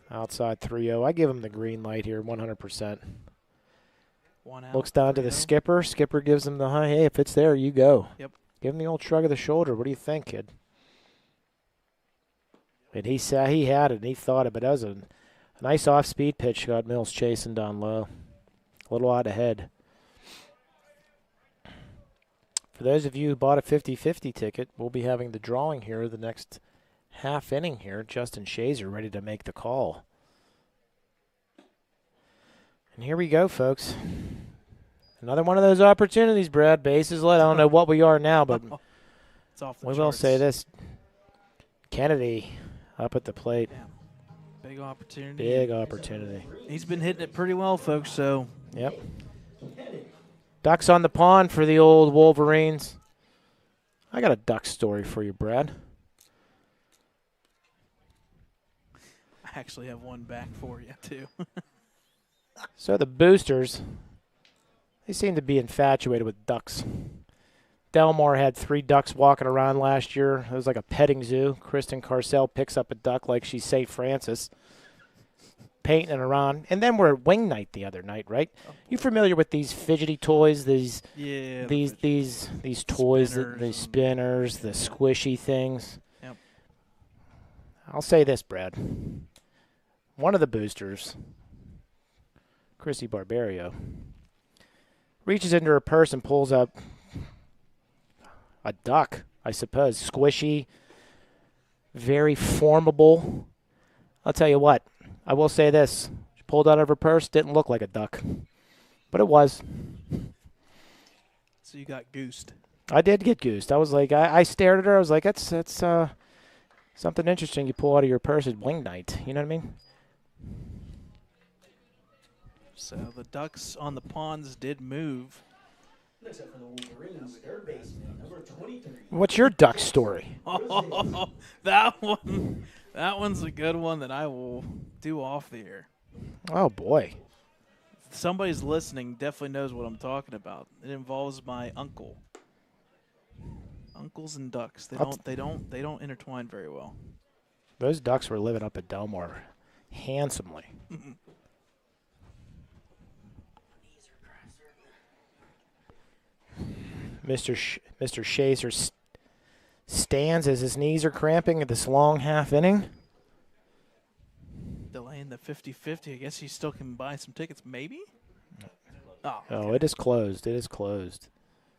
Outside 3-0. I give him the green light here, 100%. One out. Looks down to the 3-0. skipper. Skipper gives him the high. Hey, if it's there, you go. Yep. Give him the old shrug of the shoulder. What do you think, kid? And he had it, and he thought it, but that was a nice off-speed pitch. Got Mills chasing down low. A little out ahead. For those of you who bought a 50-50 ticket, we'll be having the drawing here the next half inning here. Justin Shazer ready to make the call. And here we go, folks. Another one of those opportunities, Brad. Bases lit. I don't know what we are now, but It's off the we will charts. say this. Kennedy up at the plate. Yeah. Big opportunity. Big opportunity. He's been hitting it pretty well, folks, so Yep. Ducks on the pond for the old Wolverines. I got a duck story for you, Brad. I actually have one back for you, too. So the boosters, they seem to be infatuated with ducks. Delmar had 3 ducks walking around last year. It was like a petting zoo. Kristen Carcel picks up a duck like she's St. Francis, painting it around. And then we're at wing night the other night, right? You familiar with these fidgety toys? These Yeah. these toys, Spinners the and- spinners, the squishy things. Yep. I'll say this, Brad. One of the boosters, Chrissy Barbario, reaches into her purse and pulls up a duck, I suppose. Squishy, very formable. I'll tell you what, I will say this. She pulled out of her purse, didn't look like a duck, but it was. So you got goosed. I did get goosed. I was like, I stared at her. I was like, that's something interesting you pull out of your purse at wing night. You know what I mean? So the Ducks on the ponds did move. Next up for the Wolverines, third baseman, number 23. What's your duck story? Oh, that one. That one's a good one that I will do off the air. Oh, boy. If somebody's listening definitely knows what I'm talking about. It involves my uncle. Uncles and ducks. They don't intertwine very well. Those Ducks were living up at Delmar handsomely. Mr. Shazer stands as his knees are cramping at this long half inning. Delaying the 50-50. I guess he still can buy some tickets, maybe? Oh, Oh, it is closed. It is closed.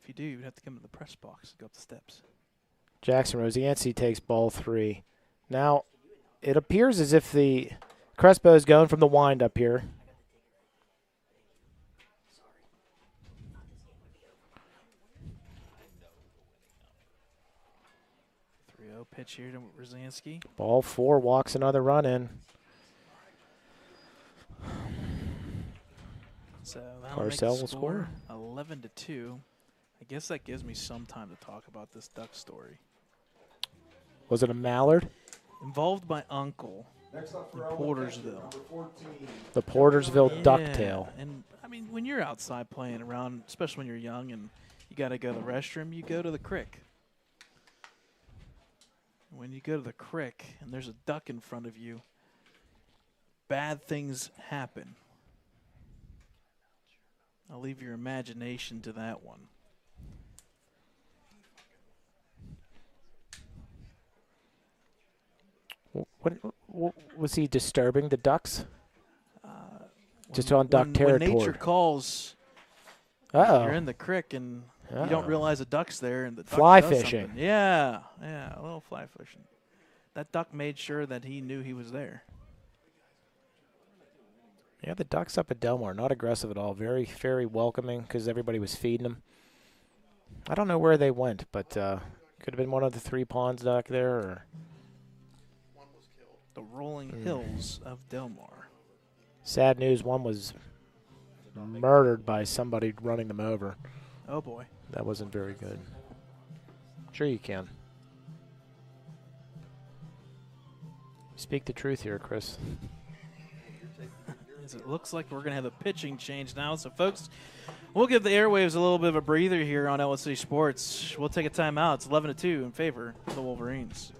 if you do, you'd have to come to the press box and go up the steps. Jackson Rosiancy takes ball 3. Now, it appears as if the Crespo is going from the windup here. Pitch here to Rosansky. Ball 4 walks another run in. So that'll make the Parcell will score. 11-2. I guess that gives me some time to talk about this Duck story. Was it a mallard? Involved my uncle Next up in for Ellwood, Portersville. number 14. The Portersville Yeah, Ducktail. and I mean, when you're outside playing around, especially when you're young and you got to go to the restroom, you go to the creek. When you go to the creek and there's a duck in front of you, bad things happen. I'll leave your imagination to that one. What was he disturbing the ducks? Just on duck When territory. nature calls, Uh-oh. you're in the creek and you don't realize a duck's there, and the duck Fly does fishing. something. Yeah, a little fly fishing. That duck made sure that he knew he was there. Yeah, the ducks up at Delmar, not aggressive at all. Very, very welcoming because everybody was feeding them. I don't know where they went, but could have been one of the 3 ponds back there. Or The rolling hills of Delmar. sad news, one was murdered by somebody running them over. Oh, boy. That wasn't very good. Sure you can. Speak the truth here, Chris. As it looks like we're going to have a pitching change now. So, folks, we'll give the airwaves a little bit of a breather here on Ellwood City Sports. We'll take a timeout. It's 11-2 in favor of the Wolverines.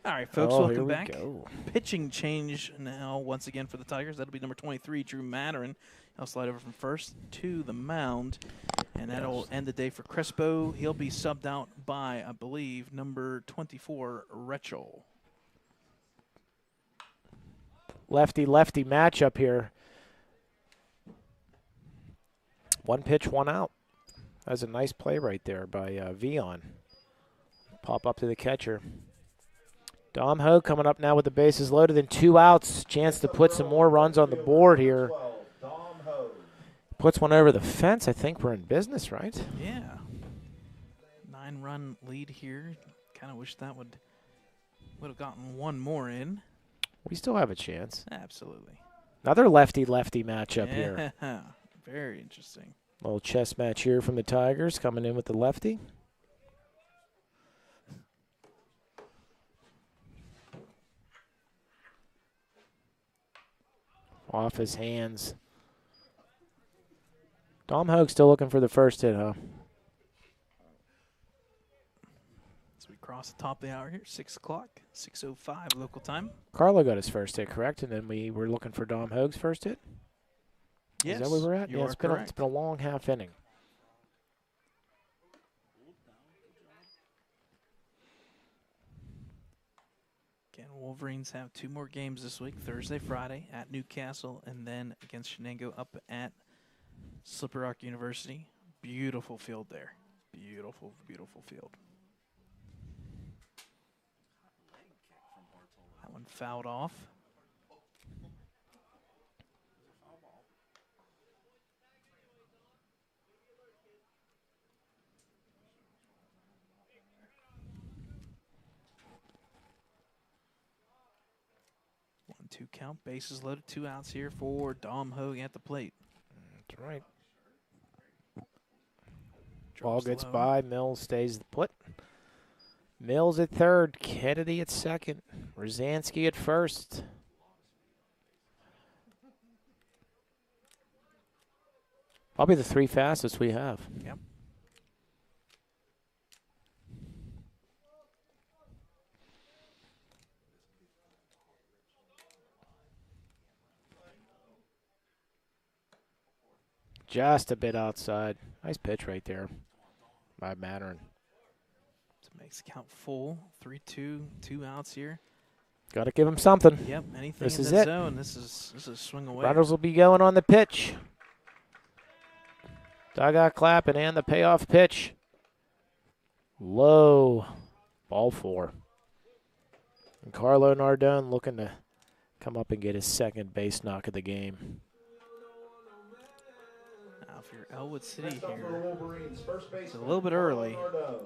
All right, folks, here welcome we back. go. Pitching change now once again for the Tigers. That'll be number 23, Drew Maturin. He'll slide over from first to the mound, and that'll end the day for Crespo. He'll be subbed out by, I believe, number 24, Retchel. Lefty-lefty matchup here. 1 pitch, 1 out. That's a nice play right there by Vion. Pop up to the catcher. Dom Ho coming up now with the bases loaded and 2 outs. Chance to put some more runs on the board here. Puts one over the fence. I think we're in business, right? Yeah. 9-run lead here. Kind of wish that would have gotten one more in. We still have a chance. Absolutely. Another lefty-lefty matchup here. Yeah, very interesting. Little chess match here from the Tigers coming in with the lefty. Off his hands. Dom Hogue still looking for the first hit, huh? As we cross the top of the hour here, 6 o'clock, 6:05 local time. Carlo got his first hit, correct? And then we were looking for Dom Hogue's first hit? Yes, Is that where we're at? you Yeah, are it's correct. been a long half inning. Again, Wolverines have 2 more games this week, Thursday, Friday at Newcastle, and then against Shenango up at Slippery Rock University. Beautiful field there. Beautiful, beautiful field. That one fouled off. Two count, bases loaded, 2 outs here for Dom Hogue at the plate. That's right. Drops Ball gets low. by. Mills stays the put. Mills at third. Kennedy at second. Rosansky at first. Probably the 3 fastest we have. Yep. Just a bit outside. Nice pitch right there by Mattern. So makes the count full. 3-2, 2 outs here. Got to give him something. Yep, anything This in is the it. zone. This is a swing away. Runners will be going on the pitch. Dugout clapping and the payoff pitch. Low. Ball 4. And Carlo Nardone looking to come up and get his second base knock of the game. Now, if you're Ellwood City Next up for the here, Wolverines, first it's a baseman, little bit early. Nardone.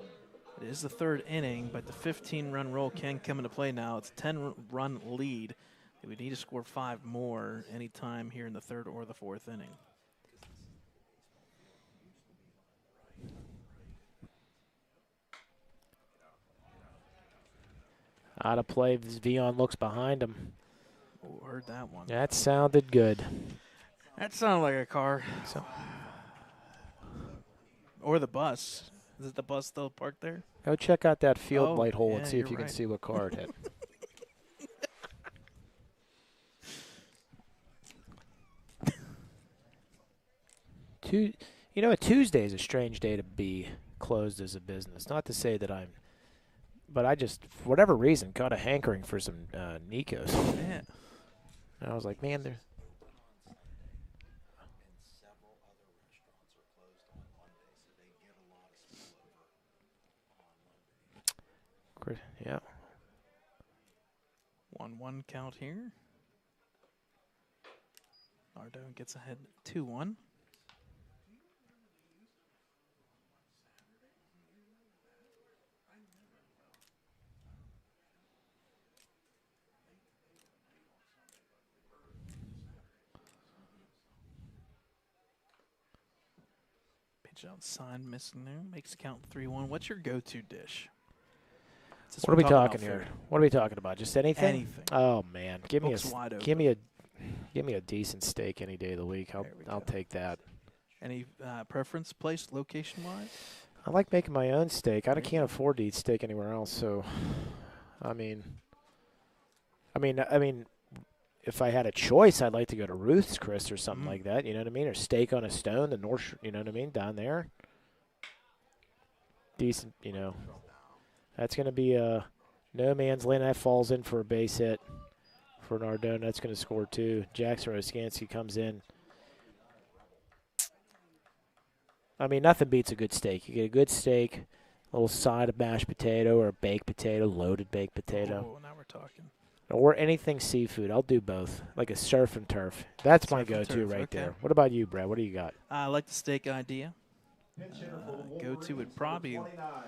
It is the 3rd inning, but the 15-run roll can come into play now. It's a 10-run lead. They would need to score 5 more anytime here in the 3rd or the 4th inning. Out of play. Vion looks behind him. Oh, heard that one. That sounded good. That sounded like a car. So, Or the bus. Is it the bus still parked there? go check out that field Oh, light hole yeah, and see if you're you can right. see what car it hit. You know, a Tuesday is a strange day to be closed as a business. Not to say that but I just, for whatever reason, got a hankering for some Nikos. Yeah. And I was like, man, they're. Yeah. 1-1 count here. Nardone gets ahead 2-1. Pitch outside, missing there. Makes the count 3-1. What's your go-to dish? Since What are we're we talking about here? food. What are we talking about? Just anything? Anything. Oh man, give me Books wide give me a decent steak any day of the week. There we I'll go. take that. Any preference, place, location-wise? I like making my own steak. I There you can't afford to eat steak anywhere else. So, I mean, if I had a choice, I'd like to go to Ruth's Chris or something Mhm. like that. You know what I mean? Or Steak on a Stone, the North. You know what I mean? Down there, decent. You know, that's going to be a no man's land. That falls in for a base hit for Nardone. That's going to score 2. Jackson Roskansky comes in. I mean, nothing beats a good steak. You get a good steak, a little side of mashed potato or a baked potato, loaded baked potato, Oh, now we're talking. or anything seafood. I'll do both, like a surf and turf. That's my Surf and go-to turf, right okay. there. What about you, Brad? What do you got? I like the steak idea. Pinch hitter for the Go-to would Wolverines, probably number 29,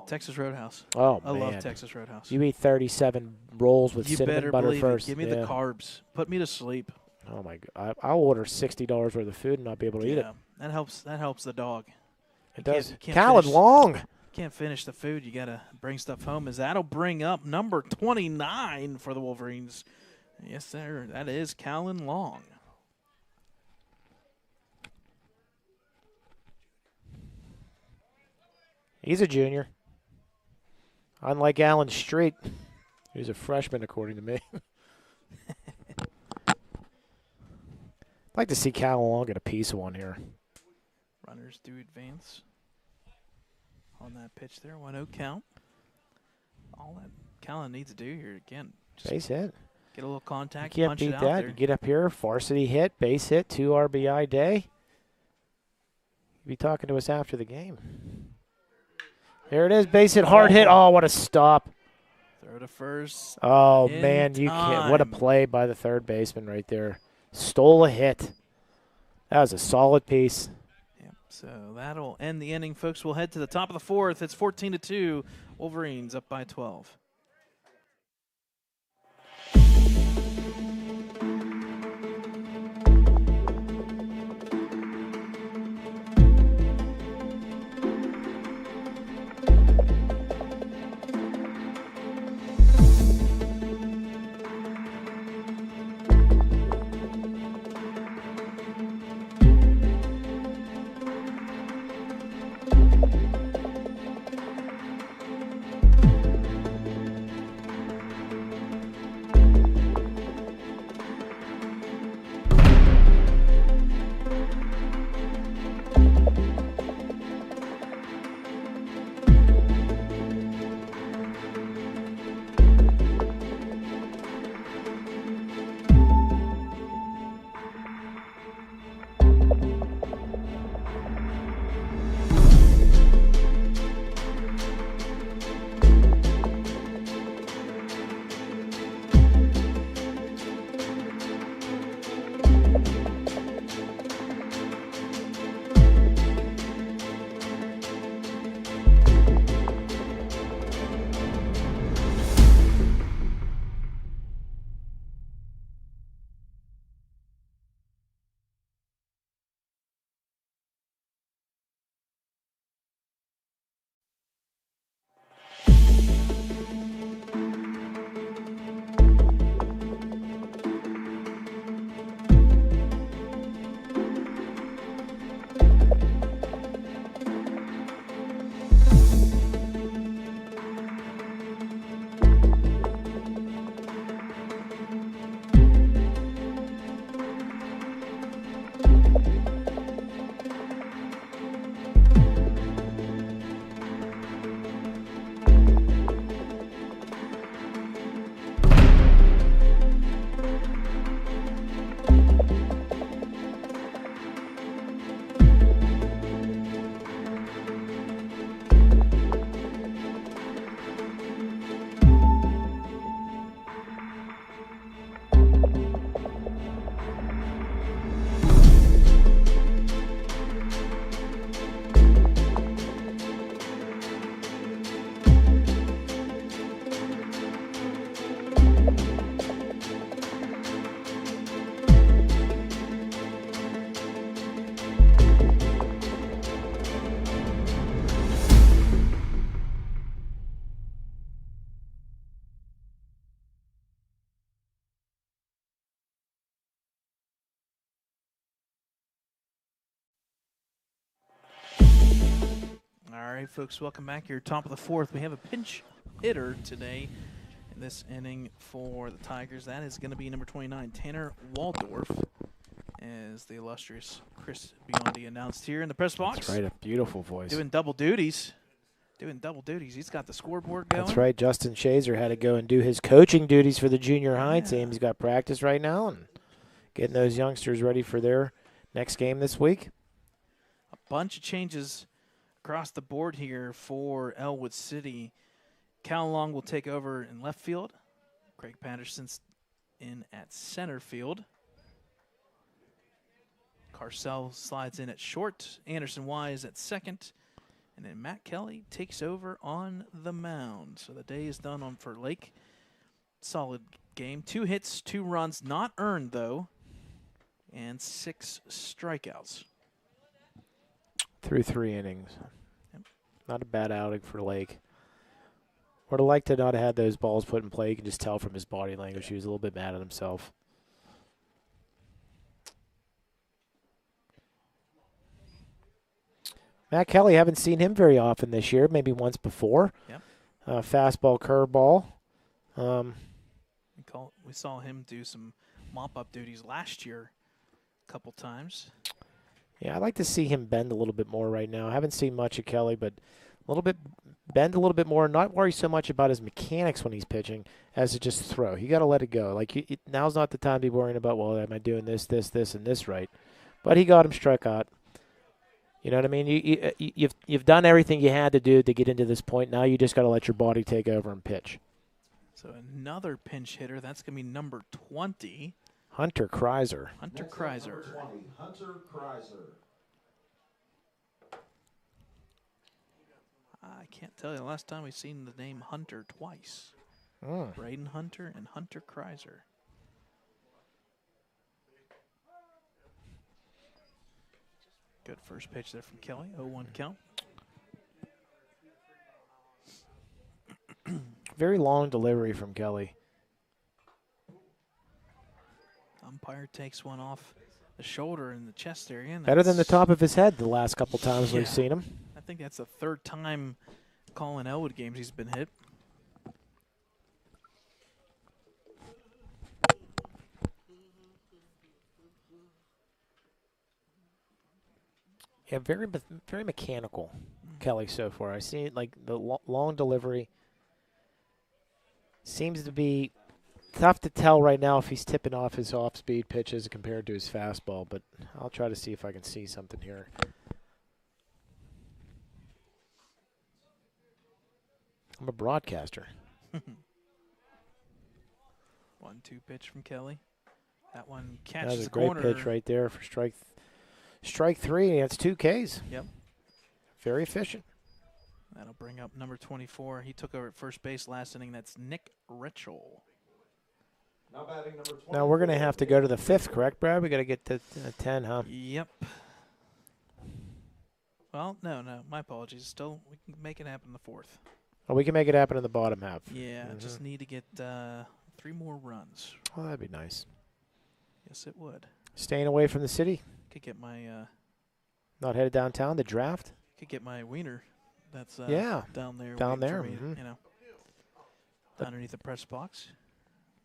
Texas Roadhouse. Oh, I man. love Texas Roadhouse. You eat 37 rolls with You cinnamon better butter believe first. it. Give me the carbs. Put me to sleep. Oh, my God. I'll order $60 worth of food and not be able to eat it. That helps. That helps the dog. It does. You can't Callan finish- Long. Can't finish the food. You got to bring stuff home. As that'll bring up number 29 for the Wolverines. Yes, sir. That is Callan Long. He's a junior. Unlike Allen Street, who's a freshman, according to me. I'd like to see Callan Long get a piece of one here. Runners do advance on that pitch there. 1-0 count. All that Callan needs to do here, again, just Base hit. get a little contact, You can't punch beat it out that. there. You get up here, varsity hit, base hit, 2 RBI day. You'll be talking to us after the game. There it is, base hit, hard hit. Oh, what a stop. Throw to first. Oh, In man, you can't. What a time. play by the third baseman right there. Stole a hit. That was a solid piece. Yep. So that'll end the inning, folks. We'll head to the top of the fourth. It's 14-2. Wolverines up by 12. All right, folks, welcome back here. Top of the fourth. We have a pinch hitter today in this inning for the Tigers. That is going to be number 29, Tanner Waldorf, as the illustrious Chris Biondi announced here in the press box. That's right, a beautiful voice. Doing double duties. He's got the scoreboard going. That's right. Justin Shazer had to go and do his coaching duties for the junior high team. He's got practice right now and getting those youngsters ready for their next game this week. A bunch of changes across the board here for Ellwood City. Cal Long will take over in left field. Craig Patterson's in at center field. Carcel slides in at short. Anderson Wise at second. And then Matt Kelly takes over on the mound. So the day is done for Lake. Solid game. 2 hits, 2 runs, not earned though, and 6 strikeouts. Through 3 innings. Yep. Not a bad outing for Lake. Would have liked to not have had those balls put in play. You can just tell from his body language he was a little bit mad at himself. Matt Kelly, haven't seen him very often this year, maybe once before. Yep. Fastball, curveball. We saw him do some mop-up duties last year a couple times. Yeah, I'd like to see him bend a little bit more right now. I haven't seen much of Kelly, but bend a little bit more, not worry so much about his mechanics when he's pitching as to just throw. You got to let it go. Like, now's not the time to be worrying about, well, am I doing this, and this right? But he got him struck out. You know what I mean? You've done everything you had to do to get into this point. Now you just got to let your body take over and pitch. So another pinch hitter. That's going to be number 20. Hunter Kreiser. Hunter Next up, Kreiser. number 20, Hunter Kreiser. I can't tell you the last time we've seen the name Hunter twice. Braden Hunter and Hunter Kreiser. Good first pitch there from Kelly. 0-1 count. Very long delivery from Kelly. Umpire takes one off the shoulder and the chest area. And Better than the that's- top of his head the last couple times we've Yeah. seen him. I think that's the 3rd time calling Ellwood games he's been hit. Yeah, very mechanical, Kelly, so far. I see it like the long delivery. Seems to be tough to tell right now if he's tipping off his off-speed pitches compared to his fastball, but I'll try to see if I can see something here. I'm a broadcaster. 1-2 pitch from Kelly. That one That catches was the a great corner. pitch right there for strike 3, and it's 2 Ks. Yep. Very efficient. That'll bring up number 24. He took over at first base last inning. That's Nick Ritchell. Now batting number 20. Now we're going to have to go to the 5th, correct, Brad? We got to get to 10, huh? Yep. Well, no. My apologies. Still, we can make it happen in the 4th. Oh, we can make it happen in the bottom half. Yeah, just need to get 3 more runs. Oh, that'd be nice. Yes, it would. Staying away from the city, Could get my not headed downtown. The draft. wiener. That's Yeah, down there. down waiting for there, me, mhm. you know, underneath the press box.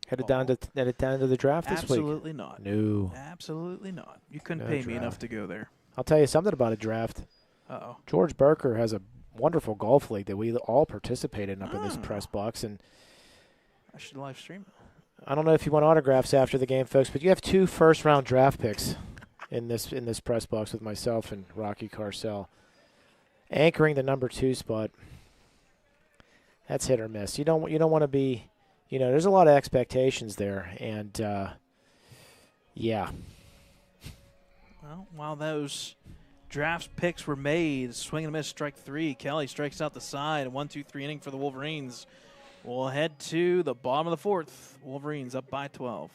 Headed down to the draft this week. Absolutely not. No. Absolutely not. You couldn't No pay me draft. enough to go there. I'll tell you something about a draft. Uh-oh. George Berker has a wonderful golf league that we all participate in up in this Oh. press box, and I should live stream it. I don't know if you want autographs after the game, folks, but you have 2 first-round draft picks in this press box with myself and Rocky Carcel. Anchoring the number 2 spot. That's hit or miss. You don't want to be, there's a lot of expectations there, and yeah. Well, while those draft picks were made, swing and a miss, strike 3. Kelly strikes out the side. 1-2-3 inning for the Wolverines. We'll head to the bottom of the 4th. Wolverines up by 12.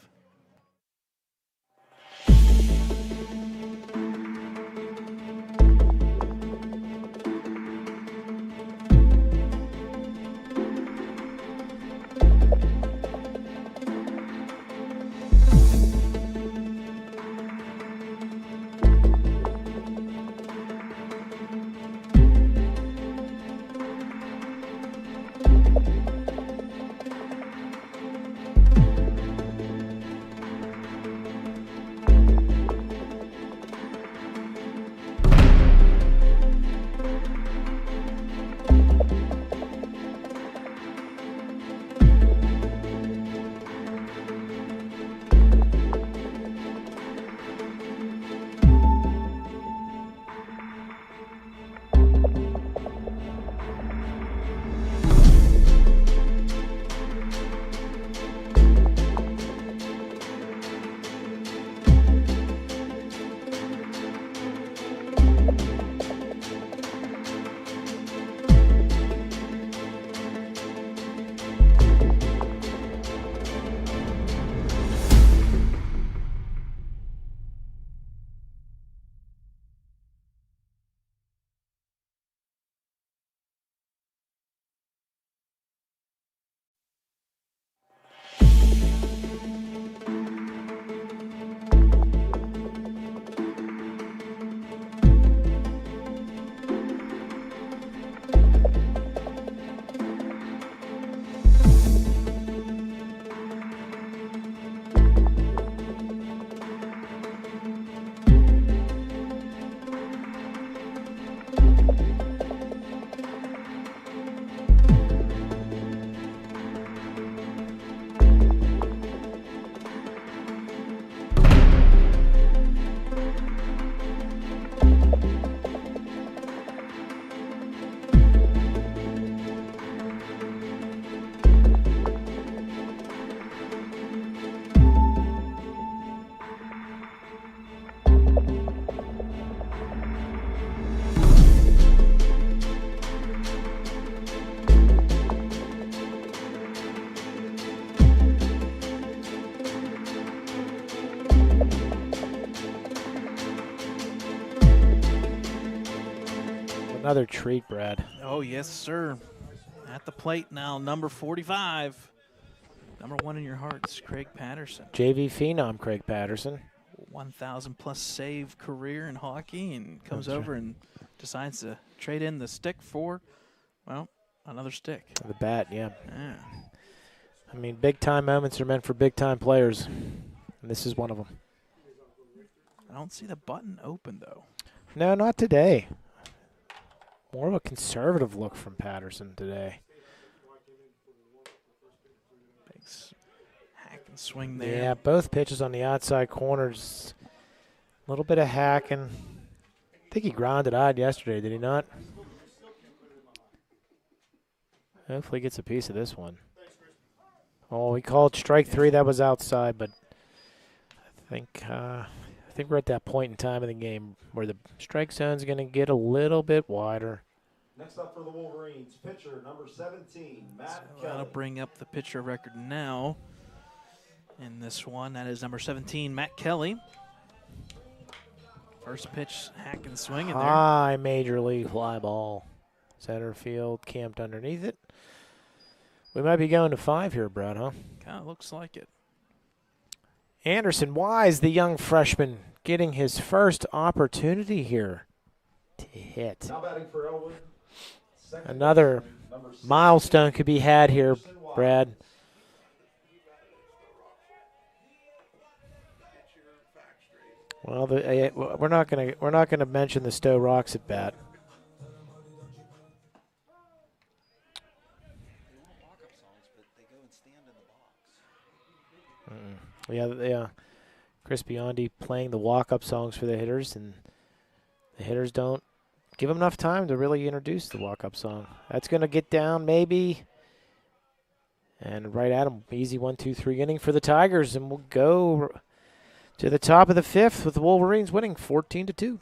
Another treat, Brad. Oh, yes, sir. At the plate now, number 45. Number 1 in your hearts, Craig Patterson. JV Phenom, Craig Patterson. 1,000-plus save career in hockey, and comes That's over and decides to trade in the stick for, well, another stick. The bat, yeah. Yeah. I mean, big-time moments are meant for big-time players, and this is one of them. I don't see the button open, though. No, not today. More of a conservative look from Patterson today. Big hack and swing there. Yeah, both pitches on the outside corners. A little bit of hacking. I think he grounded eyed yesterday, did he not? Hopefully he gets a piece of this one. Oh, he called strike 3. That was outside, but I think we're at that point in time in the game where the strike zone's going to get a little bit wider. Next up for the Wolverines, pitcher number 17, Matt So that'll Kelly. bring up the pitcher record now in this one. That is number 17, Matt Kelly. First pitch, hack and swing in there. High major league fly ball. Center field, camped underneath it. We might be going to 5 here, Brad, huh? Kind of looks like it. Anderson Wise, the young freshman, getting his first opportunity here to hit. Now batting for Ellwood. Second Another baseman, number 6, milestone could be had here, Brad. Well, we're not gonna mention the Stowe Rocks at bat. Yeah. Chris Biondi playing the walk-up songs for the hitters, and the hitters don't give him enough time to really introduce the walk-up song. That's going to get down maybe, and right at him. Easy 1-2-3 inning for the Tigers, and we'll go to the top of the 5th with the Wolverines winning 14-2.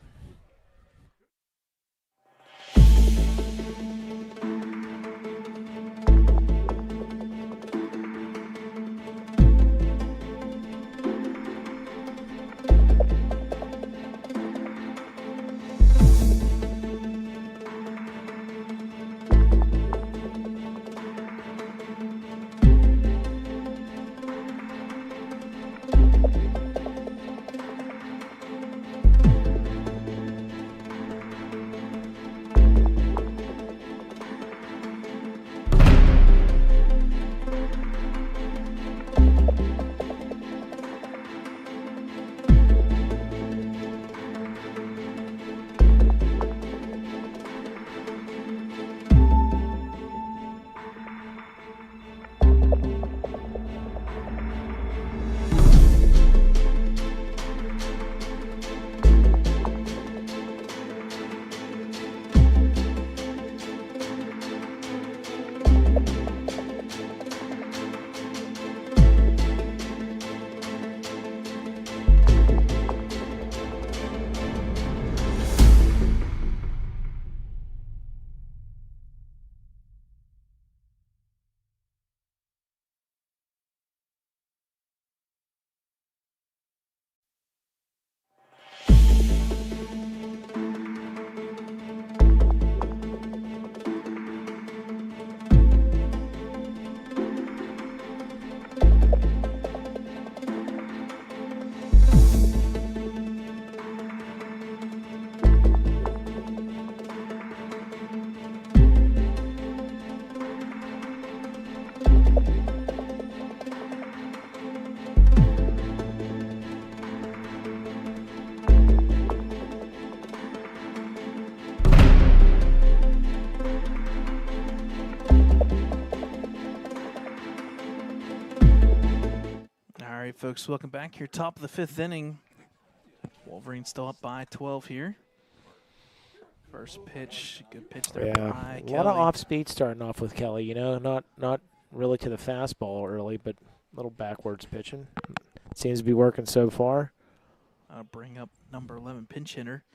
All right, folks, welcome back here. Top of the 5th inning. Wolverines still up by 12 here. First pitch, good pitch there by a lot of Kelly. off speed starting off with Kelly. You know, not really to the fastball early, but a little backwards pitching. Seems to be working so far. I'll bring up number 11 pinch hitter,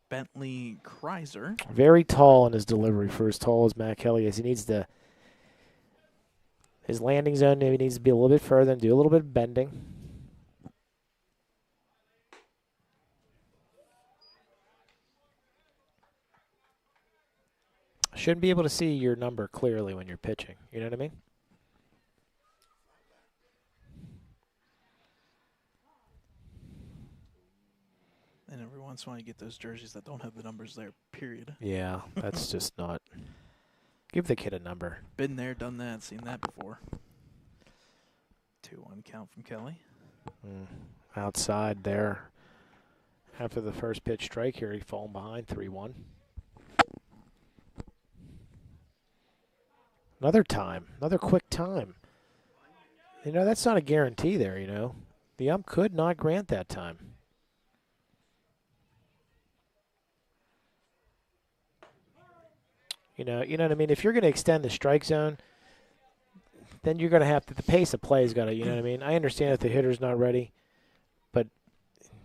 Bentley Kreiser. Very tall in his delivery for as tall as Matt Kelly is. He needs to. His landing zone maybe needs to be a little bit further and do a little bit of bending. Shouldn't be able to see your number clearly when you're pitching. You know what I mean? And every once in a while you get those jerseys that don't have the numbers there, period. Yeah, that's just not. Give the kid a number. Been there, done that, seen that before. 2-1 count from Kelly. Outside there. After the first pitch strike here, he's fallen behind 3-1. Another time. Another quick time. You know, that's not a guarantee there, you know. The ump could not grant that time. You know what I mean? If you're going to extend the strike zone, then you're going to have to, the pace of play has got to, you know what I mean? I understand if the hitter's not ready, but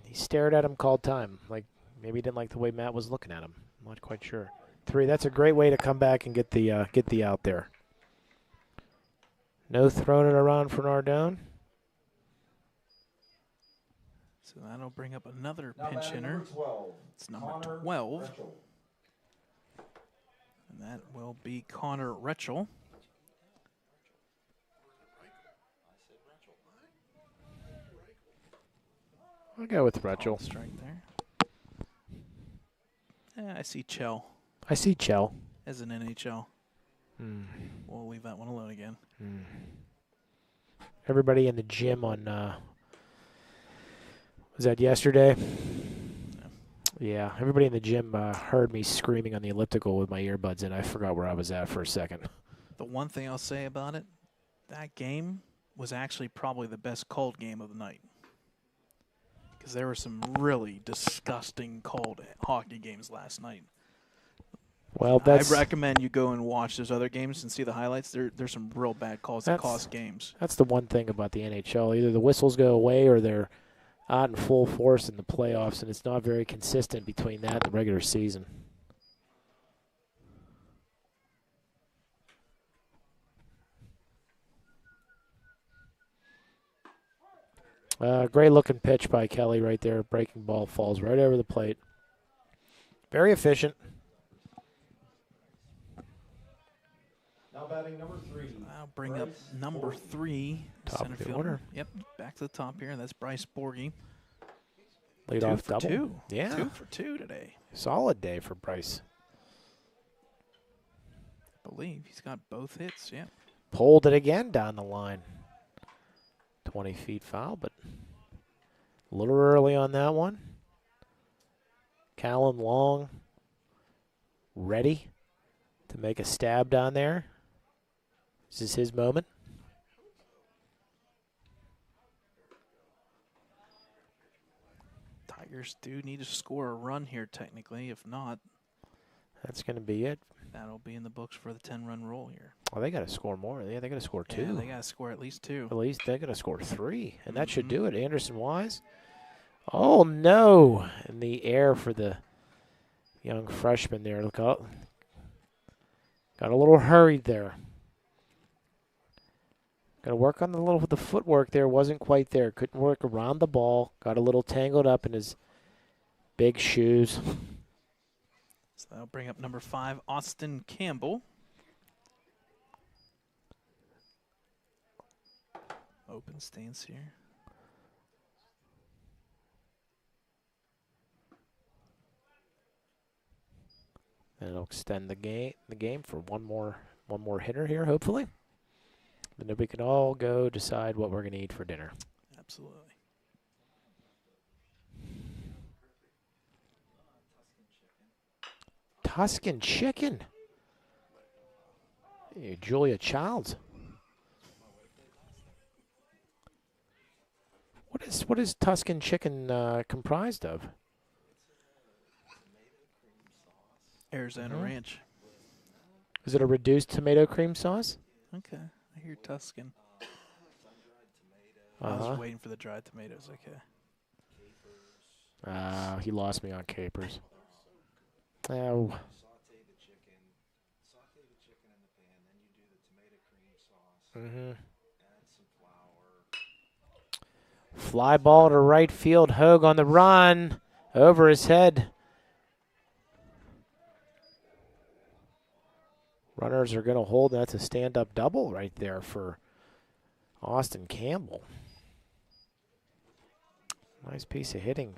he stared at him, called time. Like, maybe he didn't like the way Matt was looking at him. I'm not quite sure. 3, that's a great way to come back and get the out there. No throwing it around for Nardone. So that'll bring up another Now pinch batting hitter. number 12. It's number Connor 12. Retchell. And that will be Connor Retchell. I'll go with Retchell. Strike there. Yeah, I see Chell I see Chell. as an NHL. We'll leave that one alone again. Everybody in the gym on, was that yesterday? Yeah, everybody in the gym heard me screaming on the elliptical with my earbuds in. I forgot where I was at for a second. The one thing I'll say about it, that game was actually probably the best called game of the night. Because there were some really disgusting called hockey games last night. Well, that's I recommend you go and watch those other games and see the highlights. There's some real bad calls that cost games. That's the one thing about the NHL. Either the whistles go away or they're out in full force in the playoffs, and it's not very consistent between that and the regular season. Great looking pitch by Kelly right there. Breaking ball falls right over the plate. Very efficient. Now batting number 3. I'll bring up number 3, Top center of the fielder. order. Yep, back to the top here. That's Bryce Borgie. Lead 2 off for double. 2. Yeah. 2 for 2 today. Solid day for Bryce. I believe he's got both hits. Yeah. Pulled it again down the line. 20 feet foul, but a little early on that one. Callum Long ready to make a stab down there. This is his moment. Tigers do need to score a run here technically. If not, That's going to be it. that'll be in the books for the 10-run roll here. Well, they got to score more. Yeah, they got to score 2. Yeah, they got to score at least 2. At least they got to score 3, and that should do it. Anderson Wise. Oh, no. In the air for the young freshman there. Look out. Got a little hurried there. Got to work on the footwork there. Wasn't quite there. Couldn't work around the ball. Got a little tangled up in his big shoes. So that'll bring up number 5, Austin Campbell. Open stance here. And it'll extend the game for one more hitter here, hopefully. And then we can all go decide what we're going to eat for dinner. Absolutely. Tuscan chicken. Hey, Julia Childs. What is Tuscan chicken comprised of? Arizona Ranch. Is it a reduced tomato cream sauce? Okay, I hear Tuscan. I was waiting for the dried tomatoes. Okay. He lost me on capers. Oh. Saute the chicken in the pan, then you do the tomato cream sauce. Mm-hmm. Add some flour. Fly ball to right field. Hogue on the run. Over his head. Runners are going to hold. That's a stand-up double right there for Austin Campbell. Nice piece of hitting.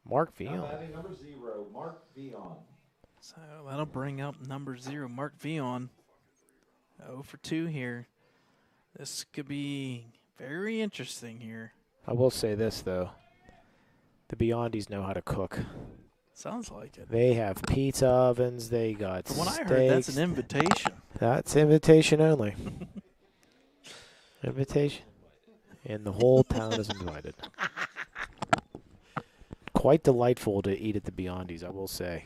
Mark Vion. Batting number 0, Mark Vion. So that'll bring up number 0, Mark Vion. 0 for 2 here. This could be very interesting here. I will say this, though. The Beyondies know how to cook. Sounds like it. They have pizza ovens. They got From what I steaks. heard, that's an invitation. That's invitation only. Invitation. And the whole town is invited. Quite delightful to eat at the Beyondies, I will say.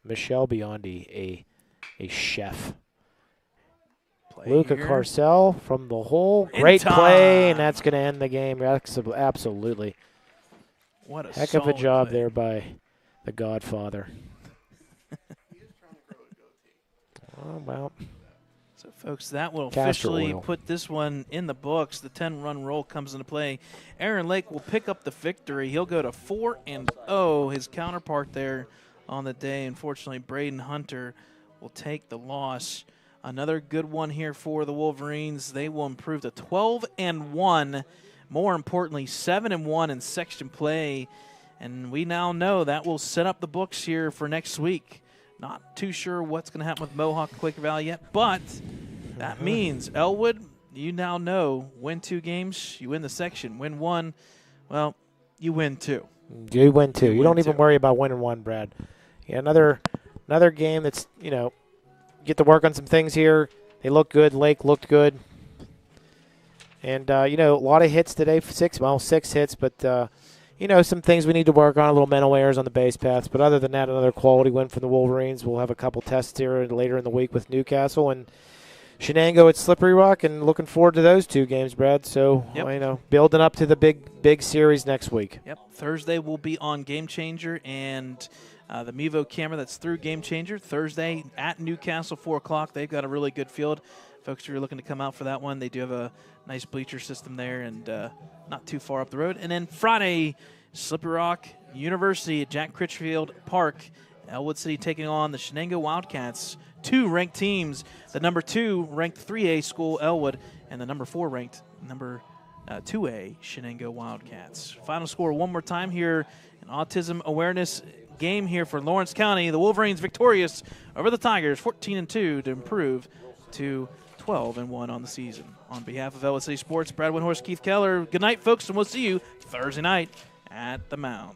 Michelle Biondi, a chef. Play Luca here. Carcel from the hole. In Great play, and time. that's going to end the game. Absolutely. What a Heck of a solid job play. there by the Godfather. Oh, well. So, folks, that will Castor officially oil. put this one in the books. The 10-run roll comes into play. Aaron Lake will pick up the victory. He'll go to 4-0. His counterpart there on the day, unfortunately, Braden Hunter will take the loss. Another good one here for the Wolverines. They will improve to 12-1. More importantly, 7-1 in section play. And we now know that will set up the books here for next week. Not too sure what's going to happen with Mohawk Quaker Valley yet, but that means Ellwood, you now know, win 2 games, you win the section. Win 1, well, you win 2. You win 2. You win don't even 2. worry about winning 1, Brad. Yeah, another game that's, get to work on some things here. They look good. Lake looked good. And, a lot of hits today. 6 hits, but, some things we need to work on, a little mental errors on the base paths. But other than that, another quality win from the Wolverines. We'll have a couple tests here later in the week with Newcastle and Shenango at Slippery Rock, and looking forward to those 2 games, Brad. So, building up to the big series next week. Yep. Thursday will be on Game Changer and the Mevo camera that's through Game Changer. Thursday at Newcastle, 4 o'clock. They've got a really good field. Folks who are looking to come out for that one, they do have a nice bleacher system there and not too far up the road. And then Friday, Slippery Rock University at Jack Critchfield Park. Ellwood City taking on the Shenango Wildcats. 2 ranked teams. The number 2 ranked 3A school, Ellwood, and the number 4 ranked number 2A, Shenango Wildcats. Final score one more time here, an autism awareness game here for Lawrence County. The Wolverines victorious over the Tigers, 14-2 to improve to 12-1 on the season. On behalf of Ellwood City Sports, Brad Windhorst, Keith Keller, good night, folks, and we'll see you Thursday night at the Mound.